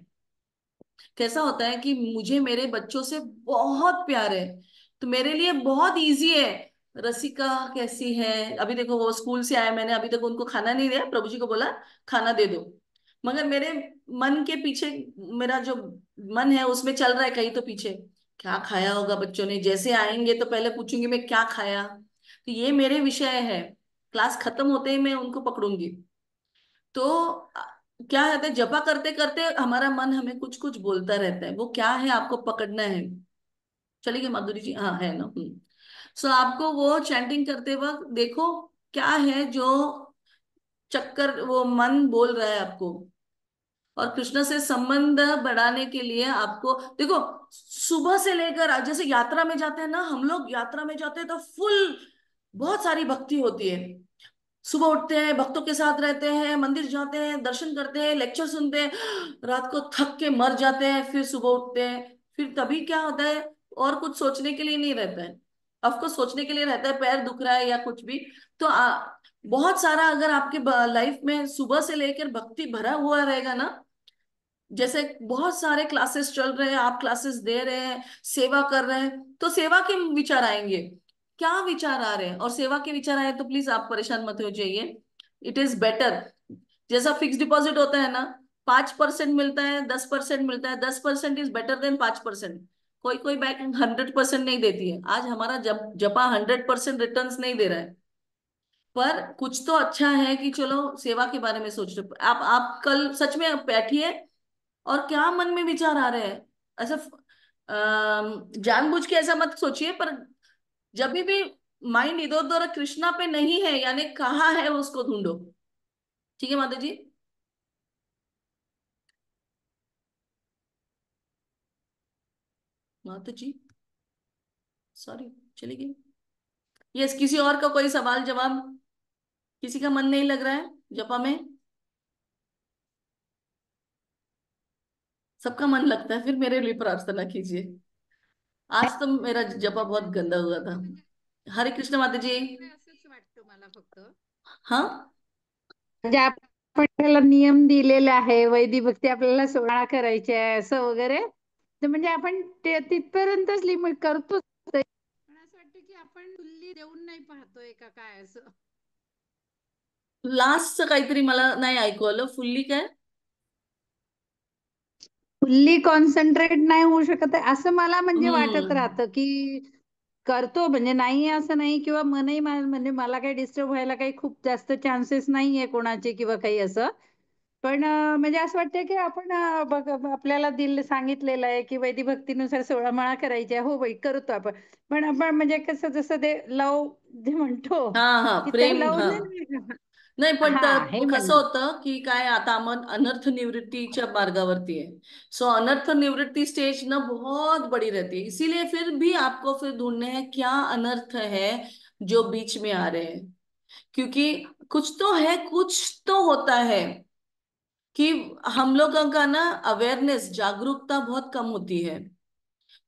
कैसा होता है कि मुझे मेरे बच्चों से बहुत प्यार है, तो मेरे लिए बहुत इजी है, रसिका कैसी है, अभी देखो वो स्कूल से आए, मैंने अभी तक उनको खाना नहीं दिया, प्रभु जी को बोला खाना दे दो, मगर मेरे मन के पीछे, मेरा जो मन है उसमें चल रहा है कहीं तो पीछे, क्या खाया होगा बच्चों ने, जैसे आएंगे तो पहले पूछूंगी मैं क्या खाया, तो ये मेरे विषय है। क्लास खत्म होते ही मैं उनको पकड़ूंगी। तो क्या कहते हैं, जपा करते करते हमारा मन हमें कुछ कुछ बोलता रहता है, वो क्या है आपको पकड़ना है। चलिए माधुरी जी, हाँ है ना। सो आपको वो चैंटिंग करते वक्त देखो क्या है जो चक्कर वो मन बोल रहा है आपको। और कृष्ण से संबंध बढ़ाने के लिए आपको देखो, सुबह से लेकर जैसे यात्रा में जाते हैं ना, हम लोग यात्रा में जाते हैं तो फुल बहुत सारी भक्ति होती है। सुबह उठते हैं, भक्तों के साथ रहते हैं, मंदिर जाते हैं, दर्शन करते हैं, लेक्चर सुनते हैं, रात को थक के मर जाते हैं, फिर सुबह उठते हैं। फिर तभी क्या होता है, और कुछ सोचने के लिए नहीं रहता है। ऑफकोर्स सोचने के लिए रहता है, पैर दुख रहा है या कुछ भी। तो बहुत सारा अगर आपके लाइफ में सुबह से लेकर भक्ति भरा हुआ रहेगा ना, जैसे बहुत सारे क्लासेस चल रहे हैं, आप क्लासेस दे रहे हैं, सेवा कर रहे हैं, तो सेवा के विचार आएंगे। क्या विचार आ रहे हैं, और सेवा के विचार आए तो प्लीज आप परेशान मत हो जाइए। It is better. जैसा फिक्स डिपॉजिट होता है ना, 5% मिलता है, 10% मिलता है, 10% इज बेटर देन 5%। कोई कोई बैंक 100% नहीं देती है। आज हमारा जब जपा 100% रिटर्न नहीं दे रहा है, पर कुछ तो अच्छा है कि चलो सेवा के बारे में सोच रहे हो। आप कल सच में बैठिए, और क्या मन में विचार आ रहे हैं, ऐसा जानबूझ के ऐसा मत सोचिए, पर जब भी माइंड इधर उधर कृष्णा पे नहीं है, यानी कहाँ है उसको ढूंढो। ठीक है माता जी। माता जी सॉरी, चली गई। यस, किसी और का कोई सवाल जवाब? किसी का मन नहीं लग रहा है जपा में? सबका मन लगता है, फिर मेरे लिए प्रार्थना कीजिए। आज तो मेरा जपा बहुत गंदा हुआ था। हरे कृष्ण माता जी। असंच वाटतं मला फक्त, हाँ, म्हणजे आपण त्याला नियम दिलेले आहे, वैदिक भक्ती आपल्याला 16 करायची आहे असं वगैरे, तर म्हणजे आपण तिथपर्यंतच लिमिट करतोच. पण असं वाटतं की आपण फुल्ली देऊन नाही पाहतोय का काय असं. लास्टचं काहीतरी मला नाही ऐकू आलं, फुल्ली काय? फुल्ली कॉन्सन्ट्रेट नाही होऊ शकत आहे असं मला म्हणजे वाटत हम्म. राहतं, की करतो म्हणजे नाही असं नाही, किंवा मनही म्हणजे मला काही डिस्टर्ब व्हायला काही खूप जास्त चान्सेस नाहीये कोणाचे किंवा काही असं. पण म्हणजे असं वाटतं की आपण आपल्याला सांगितलेलं आहे की वैदिक भक्तीनुसार 16 माळा करायच्या, हो बाई करतो आपण. पण आपण म्हणजे कसं जसं ते लव जे म्हणतो, हाँ हाँ, की त्या प्रेम, हाँ. लवने नाही पण हा हे कसं म्हणणं. होतं की काय, आता आपण अनर्थ निवृत्तीच्या मार्गावरती है। सो अनर्थ निवृत्ति स्टेज ना बहुत बड़ी रहती है, इसीलिए फिर भी आपको फिर ढूंढने हैं क्या अनर्थ है जो बीच में आ रहे हैं। क्योंकि कुछ तो है, कुछ तो होता है कि हम लोगों का ना अवेयरनेस, जागरूकता बहुत कम होती है।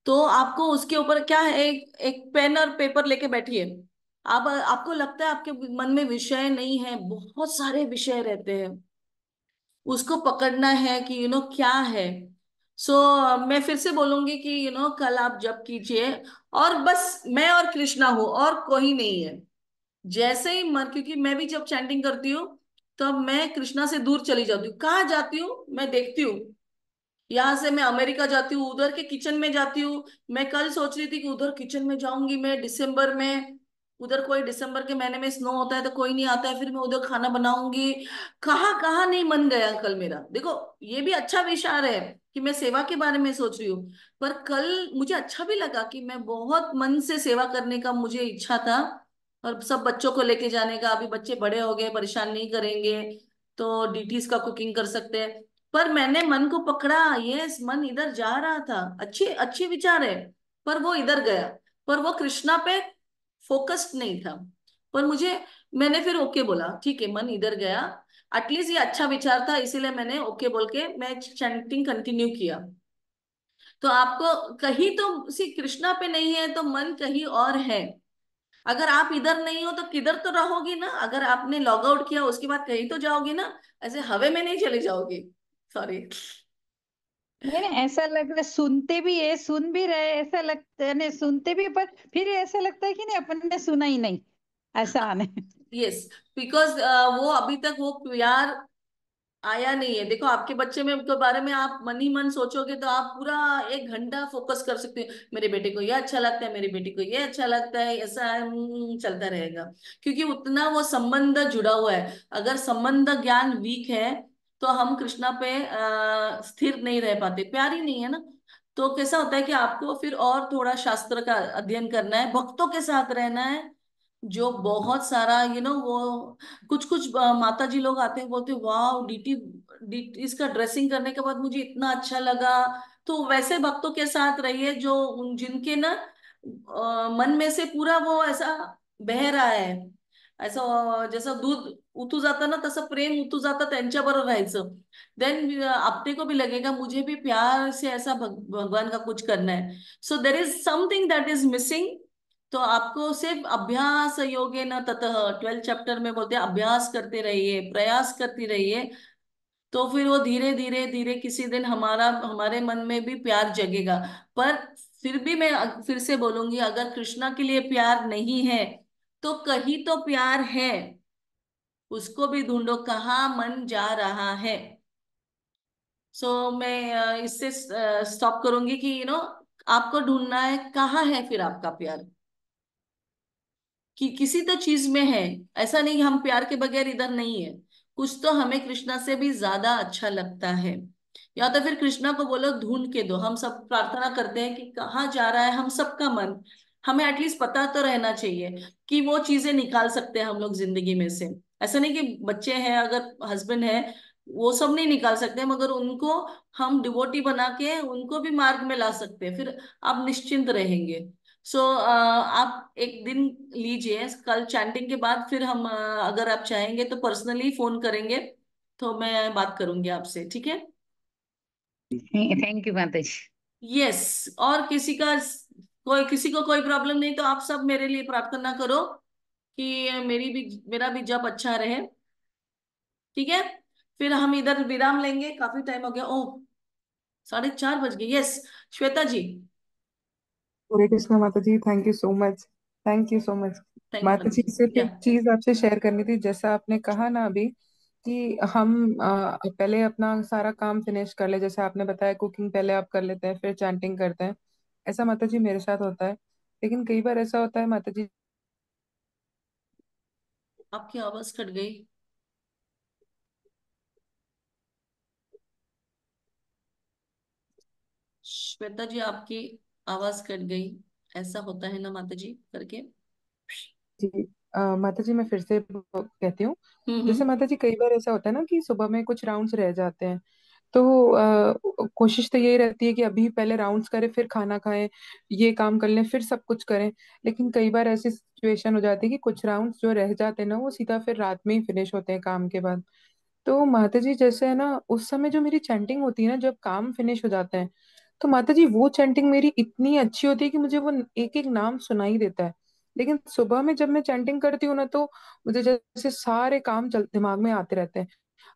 तो आपको उसके ऊपर क्या है, एक एक पेन और पेपर लेके बैठिए। आप आपको लगता है आपके मन में विषय नहीं है, बहुत सारे विषय रहते हैं, उसको पकड़ना है कि क्या है। सो मैं फिर से बोलूंगी कि कल आप जप कीजिए, और बस मैं और कृष्णा हूं, और कोई नहीं है। जैसे ही मन, क्योंकि मैं भी जब चैंटिंग करती हूँ तब मैं कृष्णा से दूर चली जाती हूँ। कहाँ जाती हूँ, मैं देखती हूँ, यहाँ से मैं अमेरिका जाती हूँ, उधर के किचन में जाती हूँ। मैं कल सोच रही थी कि उधर किचन में जाऊंगी मैं दिसंबर में, उधर कोई दिसंबर के महीने में स्नो होता है तो कोई नहीं आता है, फिर मैं उधर खाना बनाऊंगी। कहाँ कहाँ नहीं मन गया कल मेरा। देखो, ये भी अच्छा विचार है कि मैं सेवा के बारे में सोच रही हूँ, पर कल मुझे अच्छा भी लगा कि मैं बहुत मन से सेवा करने का मुझे इच्छा था, और सब बच्चों को लेके जाने का। अभी बच्चे बड़े हो गए, परेशान नहीं करेंगे, तो डीटीज का कुकिंग कर सकते हैं। पर मैंने मन को पकड़ा, यस, मन इधर जा रहा था, अच्छे अच्छे विचार है, पर वो इधर गया, पर वो कृष्णा पे फोकस्ड नहीं था। पर मैंने फिर ओके बोला, ठीक है मन इधर गया, एटलीस्ट ये अच्छा विचार था, इसीलिए मैंने ओके बोल के मैं चैंटिंग कंटिन्यू किया। तो आपको कहीं तो कृष्णा पे नहीं है तो मन कहीं और है। अगर आप इधर नहीं हो तो किधर तो रहोगी ना, अगर आपने लॉग आउट किया उसके बाद कहीं तो जाओगी ना, ऐसे हवा में नहीं चले जाओगी। सॉरी। नहीं नहीं, ऐसा लग रहा, सुनते भी है, सुन भी रहे, ऐसा लगता है नहीं सुनते भी, पर फिर ऐसा लगता है कि नहीं अपन ने सुना ही नहीं, ऐसा आने. यस, बिकॉज वो अभी तक वो प्यार आया नहीं है। देखो आपके बच्चे में के बारे में आप मन ही मन सोचोगे तो आप पूरा 1 घंटा फोकस कर सकते हो, मेरे बेटे को ये अच्छा लगता है, मेरी बेटी को ये अच्छा लगता है, ऐसा है, चलता रहेगा। क्योंकि उतना वो संबंध जुड़ा हुआ है। अगर संबंध ज्ञान वीक है तो हम कृष्णा पे स्थिर नहीं रह पाते, प्यार ही नहीं है ना। तो कैसा होता है कि आपको फिर और थोड़ा शास्त्र का अध्ययन करना है, भक्तों के साथ रहना है, जो बहुत सारा वो कुछ कुछ माता जी लोग आते हैं, बोलते हैं वाह डीटी, डीटी इसका ड्रेसिंग करने के बाद मुझे इतना अच्छा लगा। तो वैसे भक्तों के साथ रहिए जो जिनके ना मन में से पूरा वो ऐसा बह रहा है, ऐसा जसं दूध उतू जातं ना तसं प्रेम उतू जातं त्यांच्या बरोबर राहायचं। देन अपने को भी लगेगा मुझे भी प्यार से ऐसा भगवान का कुछ करना है। So there is something that is missing. तो आपको सिर्फ अभ्यास योगेन ततः 12 चैप्टर में बोलते हैं अभ्यास करते रहिए, प्रयास करती रहिए। तो फिर वो धीरे धीरे धीरे किसी दिन हमारे मन में भी प्यार जगेगा। पर फिर भी मैं फिर से बोलूंगी, अगर कृष्णा के लिए प्यार नहीं है तो कहीं तो प्यार है, उसको भी ढूंढो कहाँ मन जा रहा है। सो मैं इससे स्टॉप करूंगी कि आपको ढूंढना है कहाँ है फिर आपका प्यार, कि किसी तो चीज में है। ऐसा नहीं कि हम प्यार के बगैर इधर नहीं है, कुछ तो हमें कृष्णा से भी ज्यादा अच्छा लगता है। या तो फिर कृष्णा को बोलो ढूंढ के दो। हम सब प्रार्थना करते हैं कि कहाँ जा रहा है हम सबका मन, हमें एटलीस्ट पता तो रहना चाहिए कि वो चीजें निकाल सकते हैं हम लोग जिंदगी में से। ऐसा नहीं कि बच्चे हैं, अगर हस्बैंड है, वो सब नहीं निकाल सकते, मगर उनको हम डिवोटी बना के उनको भी मार्ग में ला सकते हैं, फिर आप निश्चिंत रहेंगे। सो आप एक दिन लीजिए, कल चैंटिंग के बाद फिर हम अगर आप चाहेंगे तो पर्सनली फोन करेंगे, तो मैं बात करूंगी आपसे, ठीक है? थैंक यू माता जी। यस। और किसी को कोई प्रॉब्लम नहीं तो आप सब मेरे लिए प्रार्थना करो कि मेरा भी जब अच्छा रहे, ठीक है? फिर हम इधर विराम लेंगे, काफी टाइम हो गया। ओह, 4:30 बज गए। यस, श्वेता जी। हरे कृष्णा माता जी, thank you so much. Thank you so much. Thank you माता माता जी, जी। सिर्फ या एक चीज आपसे शेयर करनी थी। जैसा आपने कहा ना अभी कि हम पहले अपना सारा काम फिनिश कर ले, जैसे आपने बताया कुकिंग पहले आप कर लेते हैं फिर चैंटिंग करते हैं। ऐसा माता जी मेरे साथ होता है, लेकिन कई बार ऐसा होता है माता जी। आपकी आवाज कट गई। श्वेता जी, आपकी आवाज कट गई। ऐसा होता है ना माता जी करके। जी माता जी, मैं फिर से कहती हूँ। जैसे हम्म। माता जी कई बार ऐसा होता है ना कि सुबह में कुछ राउंड्स रह जाते हैं, तो कोशिश तो यही रहती है कि अभी पहले राउंड्स करें फिर खाना खाएं, ये काम कर लें फिर सब कुछ करें। लेकिन कई बार ऐसी सिचुएशन हो जाती है कि कुछ राउंड्स जो रह जाते हैं ना वो सीधा फिर रात में ही फिनिश होते हैं काम के बाद। तो माता जी जैसे है ना, उस समय जो मेरी चैंटिंग होती है ना जब काम फिनिश हो जाता है, तो माता जी वो चैंटिंग मेरी इतनी अच्छी होती है कि मुझे वो एक एक नाम सुनाई देता है। लेकिन सुबह में जब मैं चैंटिंग करती हूँ ना, तो मुझे जैसे सारे काम चल दिमाग में आते रहते हैं।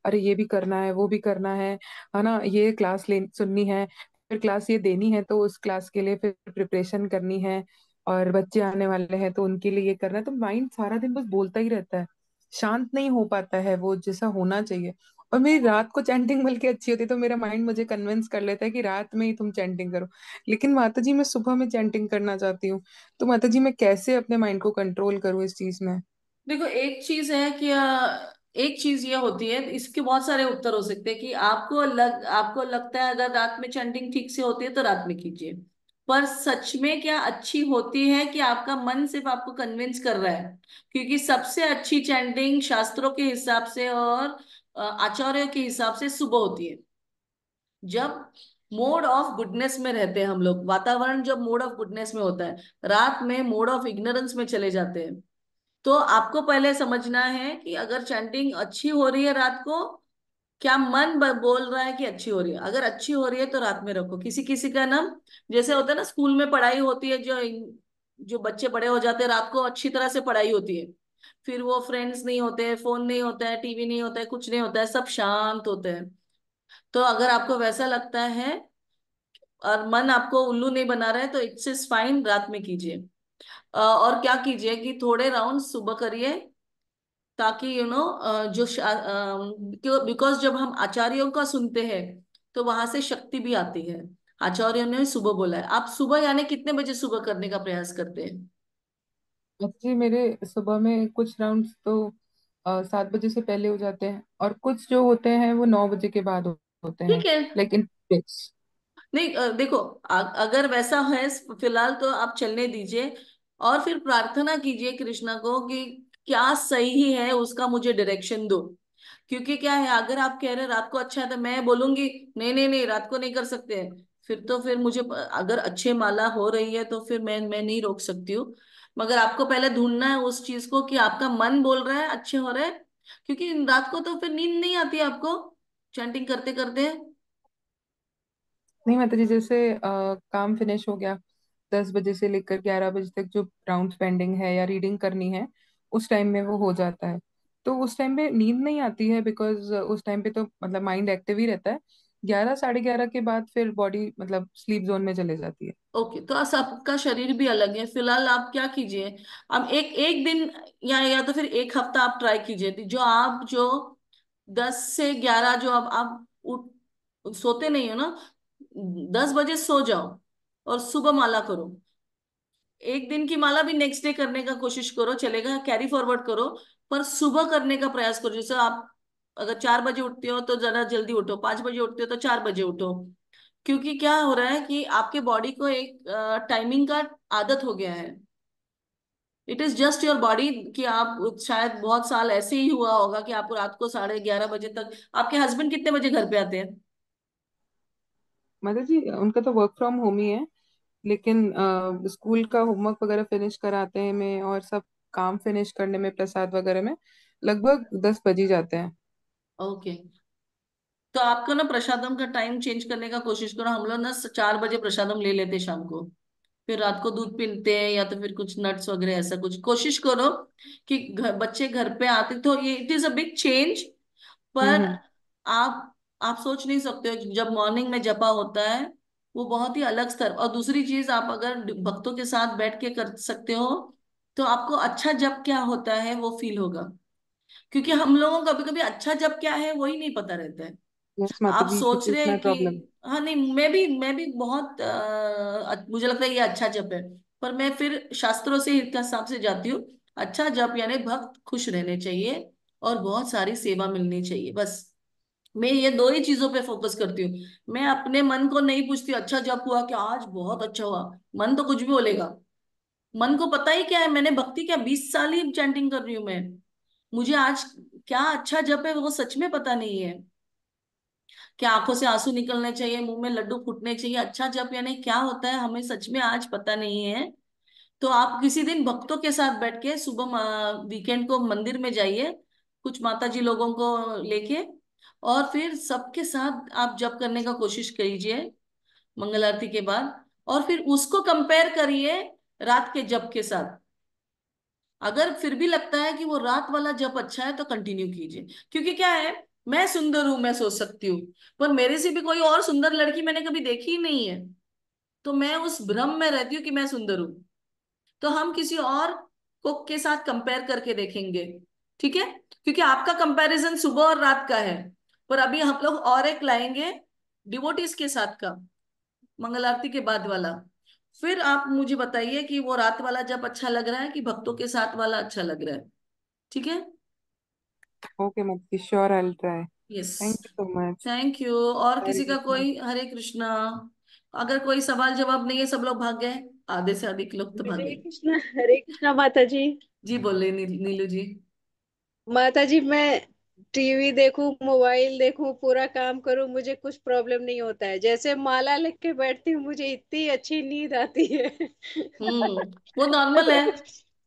अरे ये भी करना है, वो भी करना है ना, ये क्लास ले सुननी है, फिर क्लास ये देनी है तो उस क्लास के लिए फिर प्रिपरेशन करनी है, और बच्चे आने वाले हैं तो उनके लिए ये करना है। तो माइंड सारा दिन बस बोलता ही रहता है, शांत नहीं हो पाता है वो जैसा होना चाहिए। और मेरी रात को चैंटिंग बल्कि अच्छी होती है, तो मेरा माइंड मुझे कन्विंस कर लेता है कि रात में ही तुम चैंटिंग करो। लेकिन माता जी मैं सुबह में चैंटिंग करना चाहती हूँ, तो माता जी मैं कैसे अपने माइंड को कंट्रोल करूँ इस चीज में? देखो एक चीज है कि एक चीज ये होती है, इसके बहुत सारे उत्तर हो सकते हैं कि आपको लगता है अगर रात में चैंटिंग ठीक से होती है तो रात में कीजिए। पर सच में क्या अच्छी होती है कि आपका मन सिर्फ आपको कन्विंस कर रहा है? क्योंकि सबसे अच्छी चैंटिंग शास्त्रों के हिसाब से और आचार्यों के हिसाब से सुबह होती है, जब मोड ऑफ गुडनेस में रहते हैं हम लोग। वातावरण जब मोड ऑफ गुडनेस में होता है, रात में मोड ऑफ इग्नोरेंस में चले जाते हैं। तो आपको पहले समझना है कि अगर चैंटिंग अच्छी हो रही है रात को, क्या मन बोल रहा है कि अच्छी हो रही है? अगर अच्छी हो रही है तो रात में रखो। किसी किसी का नाम जैसे होता है ना, स्कूल में पढ़ाई होती है, जो जो बच्चे बड़े हो जाते हैं रात को अच्छी तरह से पढ़ाई होती है, फिर वो फ्रेंड्स नहीं होते, फोन नहीं होता है, टीवी नहीं होता है, कुछ नहीं होता है, सब शांत होते हैं। तो अगर आपको वैसा लगता है और मन आपको उल्लू नहीं बना रहा है तो इट्स इज फाइन, रात में कीजिए। और क्या कीजिए कि थोड़े राउंड सुबह करिए, ताकि जो बिकॉज जब हम आचार्यों का सुनते हैं तो वहां से शक्ति भी आती है। आचार्यों ने सुबह बोला है, आप सुबह यानी कितने बजे सुबह करने का प्रयास करते हैं? जी मेरे सुबह में कुछ राउंड्स तो 7 बजे से पहले हो जाते हैं, और कुछ जो होते हैं वो 9 बजे के बाद होते हैं, ठीक है। लेकिन नहीं देखो, अगर वैसा है फिलहाल तो आप चलने दीजिए, और फिर प्रार्थना कीजिए कृष्णा को कि क्या सही है उसका मुझे डायरेक्शन दो। क्योंकि क्या है, अगर आप कह रहे हैं रात को अच्छा है तो मैं बोलूंगी नहीं नहीं नहीं रात को नहीं कर सकते हैं, फिर तो फिर मुझे अगर अच्छे माला हो रही है तो फिर मैं नहीं रोक सकती हूँ। मगर आपको पहले ढूंढना है उस चीज को कि आपका मन बोल रहा है अच्छे हो रहे हैं, क्योंकि रात को तो फिर नींद नहीं आती है आपको चैंटिंग करते करते। नहीं माता जी, जैसे काम फिनिश हो गया, 10 बजे से लेकर 11 बजे तक जो राउंड पेंडिंग है या रीडिंग करनी है, उस टाइम में वो हो जाता है। तो उस टाइम पे नींद नहीं आती है, बिकॉज उस टाइम पे तो मतलब माइंड एक्टिव ही रहता है। 11 साढ़े 11 के बाद फिर बॉडी मतलब स्लीप जोन में चले जाती है। ओके, तो सबका शरीर भी अलग है। फिलहाल आप क्या कीजिए, अब एक एक दिन या तो फिर एक हफ्ता आप ट्राई कीजिए, जो 10 से 11 जो अब आप उठ सोते नहीं हो ना, 10 बजे सो जाओ और सुबह माला करो। एक दिन की माला भी नेक्स्ट डे करने का कोशिश करो, चलेगा, कैरी फॉरवर्ड करो, पर सुबह करने का प्रयास करो। जैसे आप अगर 4 बजे उठते हो तो जरा जल्दी उठो, 5 बजे उठते हो तो 4 बजे उठो। क्योंकि क्या हो रहा है कि आपके बॉडी को एक टाइमिंग का आदत हो गया है। It is just your body कि आप शायद बहुत साल ऐसे ही हुआ होगा कि आप रात को 11:30 बजे तक। आपके हस्बैंड कितने बजे घर पे आते हैं? माता जी उनका तो वर्क फ्रॉम होम ही है, लेकिन स्कूल का होमवर्क वगैरह फिनिश कराते हैं में, और सब काम फिनिश करने में, प्रसाद वगैरह में लगभग 10 बज ही जाते हैं। ओके, तो आपको ना प्रसादम का टाइम चेंज करने का कोशिश करो। हम लोग ना 4 बजे प्रसादम ले लेते शाम को, फिर रात को दूध पीते हैं या तो फिर कुछ नट्स वगैरह ऐसा कुछ कोशिश करो कि बच्चे घर पे आते तो ये it is a big change. पर हम्म। आप सोच नहीं सकते हो जब मॉर्निंग में जपा होता है वो बहुत ही अलग स्तर। और दूसरी चीज, आप अगर भक्तों के साथ बैठ के कर सकते हो तो आपको अच्छा जप क्या होता है वो फील होगा। क्योंकि हम लोगों को कभी कभी अच्छा जप क्या है वही नहीं पता रहता है। यस माता आप जी, सोच इसी रहे इतना हैं कि प्रॉब्लम। हाँ, नहीं, मैं भी बहुत मुझे लगता है ये अच्छा जप है। पर मैं फिर शास्त्रों से के हिसाब से जाती हूँ। अच्छा जप यानी भक्त खुश रहने चाहिए और बहुत सारी सेवा मिलनी चाहिए, बस। मैं ये दो ही चीजों पे फोकस करती हूँ। मैं अपने मन को नहीं पूछती अच्छा जप हुआ कि आज बहुत अच्छा हुआ। मन तो कुछ भी बोलेगा। मन को पता ही क्या है, मैंने भक्ति क्या 20 साल ही चैंटिंग कर रही हूँ मैं। मुझे आज क्या अच्छा जप है वो सच में पता नहीं है। क्या आंखों से आंसू निकलने चाहिए, मुंह में लड्डू फूटने चाहिए, अच्छा जप यानी क्या होता है हमें सच में आज पता नहीं है। तो आप किसी दिन भक्तों के साथ बैठ के सुबह वीकेंड को मंदिर में जाइए, कुछ माता जी लोगों को लेके, और फिर सबके साथ आप जप करने का कोशिश कीजिए मंगल आरती के बाद। और फिर उसको कंपेयर करिए रात के जप के साथ। अगर फिर भी लगता है कि वो रात वाला जप अच्छा है तो कंटिन्यू कीजिए। क्योंकि क्या है, मैं सुंदर हूं मैं सोच सकती हूँ, पर मेरे से भी कोई और सुंदर लड़की मैंने कभी देखी ही नहीं है। तो मैं उस भ्रम में रहती हूँ कि मैं सुंदर हूँ। तो हम किसी और को के साथ कंपेयर करके देखेंगे, ठीक है? क्योंकि आपका कंपैरिजन सुबह और रात का है, पर अभी हम लोग और एक लाएंगे डिवोटीज के साथ का, मंगल आरती के बाद वाला। फिर आप मुझे बताइए कि वो रात वाला जब अच्छा लग रहा है कि भक्तों के साथ वाला अच्छा लग रहा है। ठीक है? ओके माता जी, sure, I will try. Yes. Thank you so much. Thank you. और हरे किसी का कृष्णा। कोई? हरे कृष्णा। अगर कोई सवाल जवाब नहीं है, सब लोग भाग गए, आधे से अधिक लोग तो भागे। हरे कृष्णा माता जी। जी बोले नीलू जी। माता जी मैं टीवी देखूं, मोबाइल देखूं, पूरा काम करूं, मुझे कुछ प्रॉब्लम नहीं होता है। जैसे माला लिख के बैठती हूँ मुझे इतनी अच्छी नींद आती है। वो नॉर्मल है।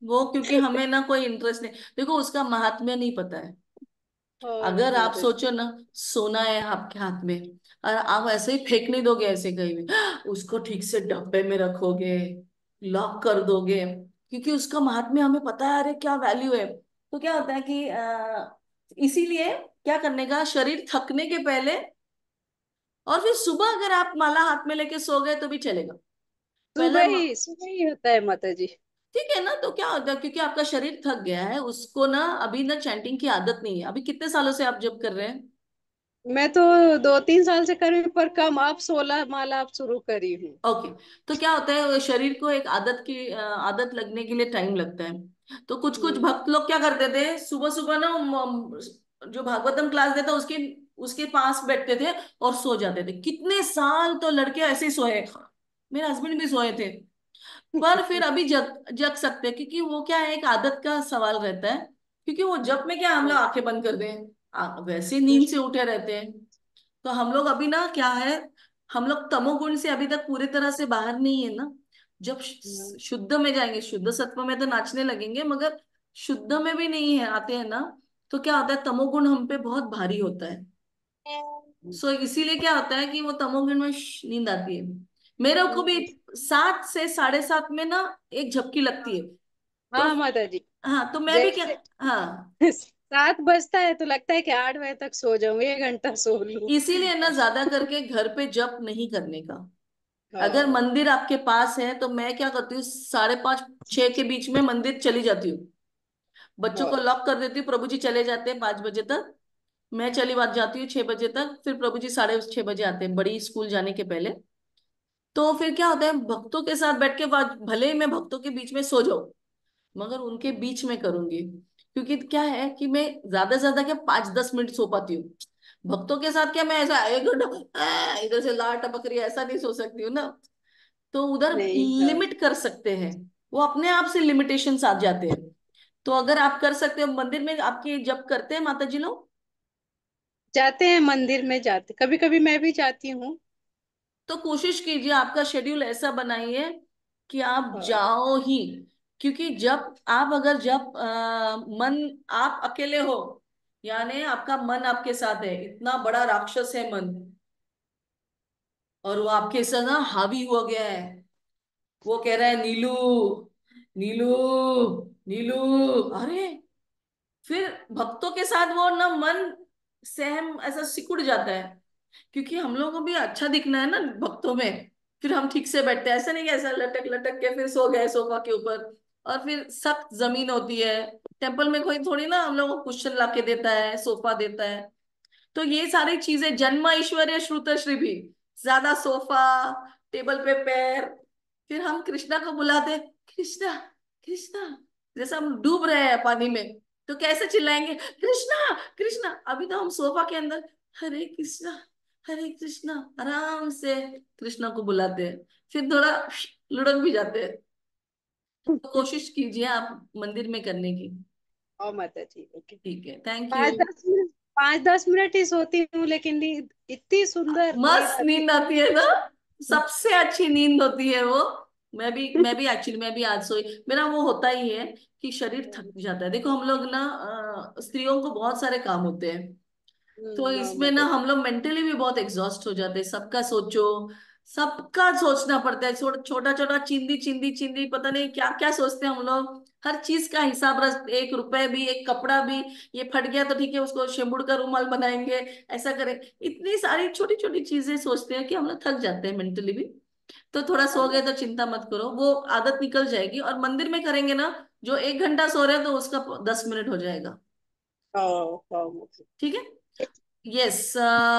वो क्योंकि हमें ना कोई इंटरेस्ट नहीं, देखो उसका महात्म्य नहीं पता है। हाँ अगर आप माता जी। सोचो ना, सोना है आपके हाथ में और आप ऐसे ही फेंक नहीं दोगे ऐसे कहीं भी, उसको ठीक से डब्बे में रखोगे, लॉक कर दोगे, क्योंकि उसका महात्म्य हमें पता है, अरे क्या वैल्यू है। तो क्या होता है कि इसीलिए क्या करने का, शरीर थकने के पहले, और फिर सुबह अगर आप माला हाथ में लेके सो गए तो भी चलेगा। पहले सुबह ही होता है माता जी। ठीक है ना, तो क्या होता है, क्योंकि आपका शरीर थक गया है, उसको ना अभी ना चैंटिंग की आदत नहीं है। अभी कितने सालों से आप जब कर रहे हैं? मैं तो 2-3 साल से कर रही हूँ, पर कम, अब 16 माला अब शुरू करी हूँ। ओके। तो क्या होता है, शरीर को एक आदत की आदत लगने के लिए टाइम लगता है। तो कुछ कुछ हम्म। भक्त लोग क्या करते थे, सुबह सुबह ना जो भागवतम क्लास देता उसके उसके पास बैठते थे और सो जाते थे। कितने साल तो लड़के ऐसे ही सोए, मेरे हस्बैंड भी सोए थे। पर फिर अभी जग जग सकते हैं, क्योंकि वो क्या है, एक आदत का सवाल रहता है। क्योंकि वो जब में क्या हम लोग आंखें बंद कर दें, वैसे नींद से उठे रहते हैं। तो हम लोग अभी ना क्या है, हम लोग तमोगुण से अभी तक पूरी तरह से बाहर नहीं है ना। जब शुद्ध में जाएंगे, शुद्ध सत्व में तो नाचने लगेंगे, मगर शुद्ध में भी नहीं है आते हैं ना, तो क्या होता है, तमोगुण हम पे बहुत भारी होता है। सो इसीलिए क्या होता है कि वो तमोगुण में नींद आती है। मेरे को भी 7 से 7:30 में ना एक झपकी लगती है। तो हाँ माता जी। हाँ, तो मैं भी क्या, जैसे हाँ, 7 बजता है तो लगता है कि 8 बजे तक सो जाऊं, 1 घंटा सो लूं। इसीलिए ना ज्यादा करके घर पे जप नहीं करने का। अगर हाँ। मंदिर आपके पास है तो मैं क्या करती हूँ, 5:30 6 के बीच में मंदिर चली जाती हूँ। बच्चों को हाँ। लॉक कर देती हूँ, प्रभु जी चले जाते हैं 5 बजे तक। मैं चली बात जाती हूँ 6 बजे तक, फिर प्रभु जी 6:30 बजे आते हैं, बड़ी स्कूल जाने के पहले। तो फिर क्या होता है, भक्तों के साथ बैठ के भले ही मैं भक्तों के बीच में सो जाऊं, मगर उनके बीच में करूंगी। क्योंकि क्या है कि मैं ज्यादा से ज्यादा क्या 5-10 मिनट सो पाती हूँ। भक्तों के साथ क्या मैं ऐसा 1 घंटा इधर से लाट टपक रही है ऐसा नहीं सो सकती हूँ ना। तो उधर नहीं। हाँ। लिमिट कर सकते हैं, वो अपने आप से लिमिटेशंस आ जाते हैं। तो अगर आप कर सकते हो, मंदिर में आपके जब करते हैं माता जी लोग, जाते हैं मंदिर में, जाते कभी कभी मैं भी जाती हूँ। तो कोशिश कीजिए आपका शेड्यूल ऐसा बनाइए कि आप हाँ। जाओ ही। क्योंकि जब आप अगर जब मन, आप अकेले हो, यानी आपका मन आपके साथ है, इतना बड़ा राक्षस है मन, और वो आपके साथ ना हावी हो गया है। वो कह रहा है नीलू, नीलू, नीलू। अरे फिर भक्तों के साथ वो ना मन सहम ऐसा सिकुड़ जाता है। क्योंकि हम लोगों को भी अच्छा दिखना है ना भक्तों में। फिर हम ठीक से बैठते हैं, ऐसा नहीं कि ऐसा लटक लटक के फिर सो गए सोफा के ऊपर। और फिर सख्त जमीन होती है, टेम्पल में कोई थोड़ी ना हम लोगों को कुशन ला के देता है, सोफा देता है। तो ये सारी चीजें, जन्म ऐश्वर्य श्रुत श्री भी, ज्यादा सोफा, टेबल पे पैर। फिर हम कृष्णा को बुलाते, कृष्णा, कृष्णा, जैसे हम डूब रहे हैं पानी में, तो कैसे चिल्लाएंगे कृष्णा, कृष्णा। अभी तो हम सोफा के अंदर हरे कृष्णा, हरे कृष्णा, आराम से कृष्णा को बुलाते हैं। फिर थोड़ा लुढ़क भी जाते हैं। तो कोशिश कीजिए आप मंदिर में करने की। हाँ माता जी, ओके। ठीक है, थैंक यू। 5-10 मिनट, 5-10 मिनट ही सोती हूँ, लेकिन नींद इतनी सुंदर नींद मस्त आती नींद आती है ना, है। सबसे अच्छी नींद होती है वो। मैं भी एक्चुअली मैं भी आज सोई, मेरा वो होता ही है कि शरीर थक जाता है। देखो हम लोग ना स्त्रियों को बहुत सारे काम होते हैं। तो हाँ इसमें ना माता जी। हम लोग मेंटली भी बहुत एग्जॉस्ट हो जाते हैं। सबका सोचो, सबका सोचना पड़ता है, छोटा छोटा चिंदी चिंदी चिंदी, पता नहीं क्या क्या सोचते हैं हम लोग। हर चीज का हिसाब रख, 1 रुपए भी, एक कपड़ा भी, ये फट गया तो ठीक है उसको शेंबुड़ का रुमाल बनाएंगे, ऐसा करें। इतनी सारी छोटी छोटी चीजें सोचते हैं कि हम लोग थक जाते हैं मेंटली भी। तो थोड़ा हाँ सो गए माता तो चिंता मत करो, वो आदत निकल जाएगी। और मंदिर में करेंगे ना, जो 1 घंटा सो रहे हैं तो उसका 10 मिनट हो जाएगा। हाँ। हाँ माता ठीक है। यस,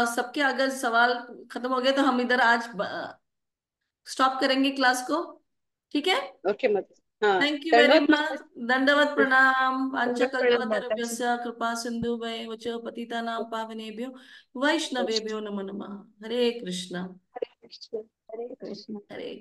सबके अगर सवाल खत्म हो गए तो हम इधर आज स्टॉप करेंगे क्लास को। ठीक है। जी। ओके माता जी। हाँ। थैंक यू वेरी दंडवत माता मच। दंडवत जी। प्रणाम। प्रणाम माता जी। पांचकल्पतरुभ्यस्य कृपा सिंधुभ्य वच पतितानां पावनेभ्यो वैष्णवेभ्यो नमो नमः। हरे कृष्णा। हरे कृष्ण। हरे कृष्ण। हरे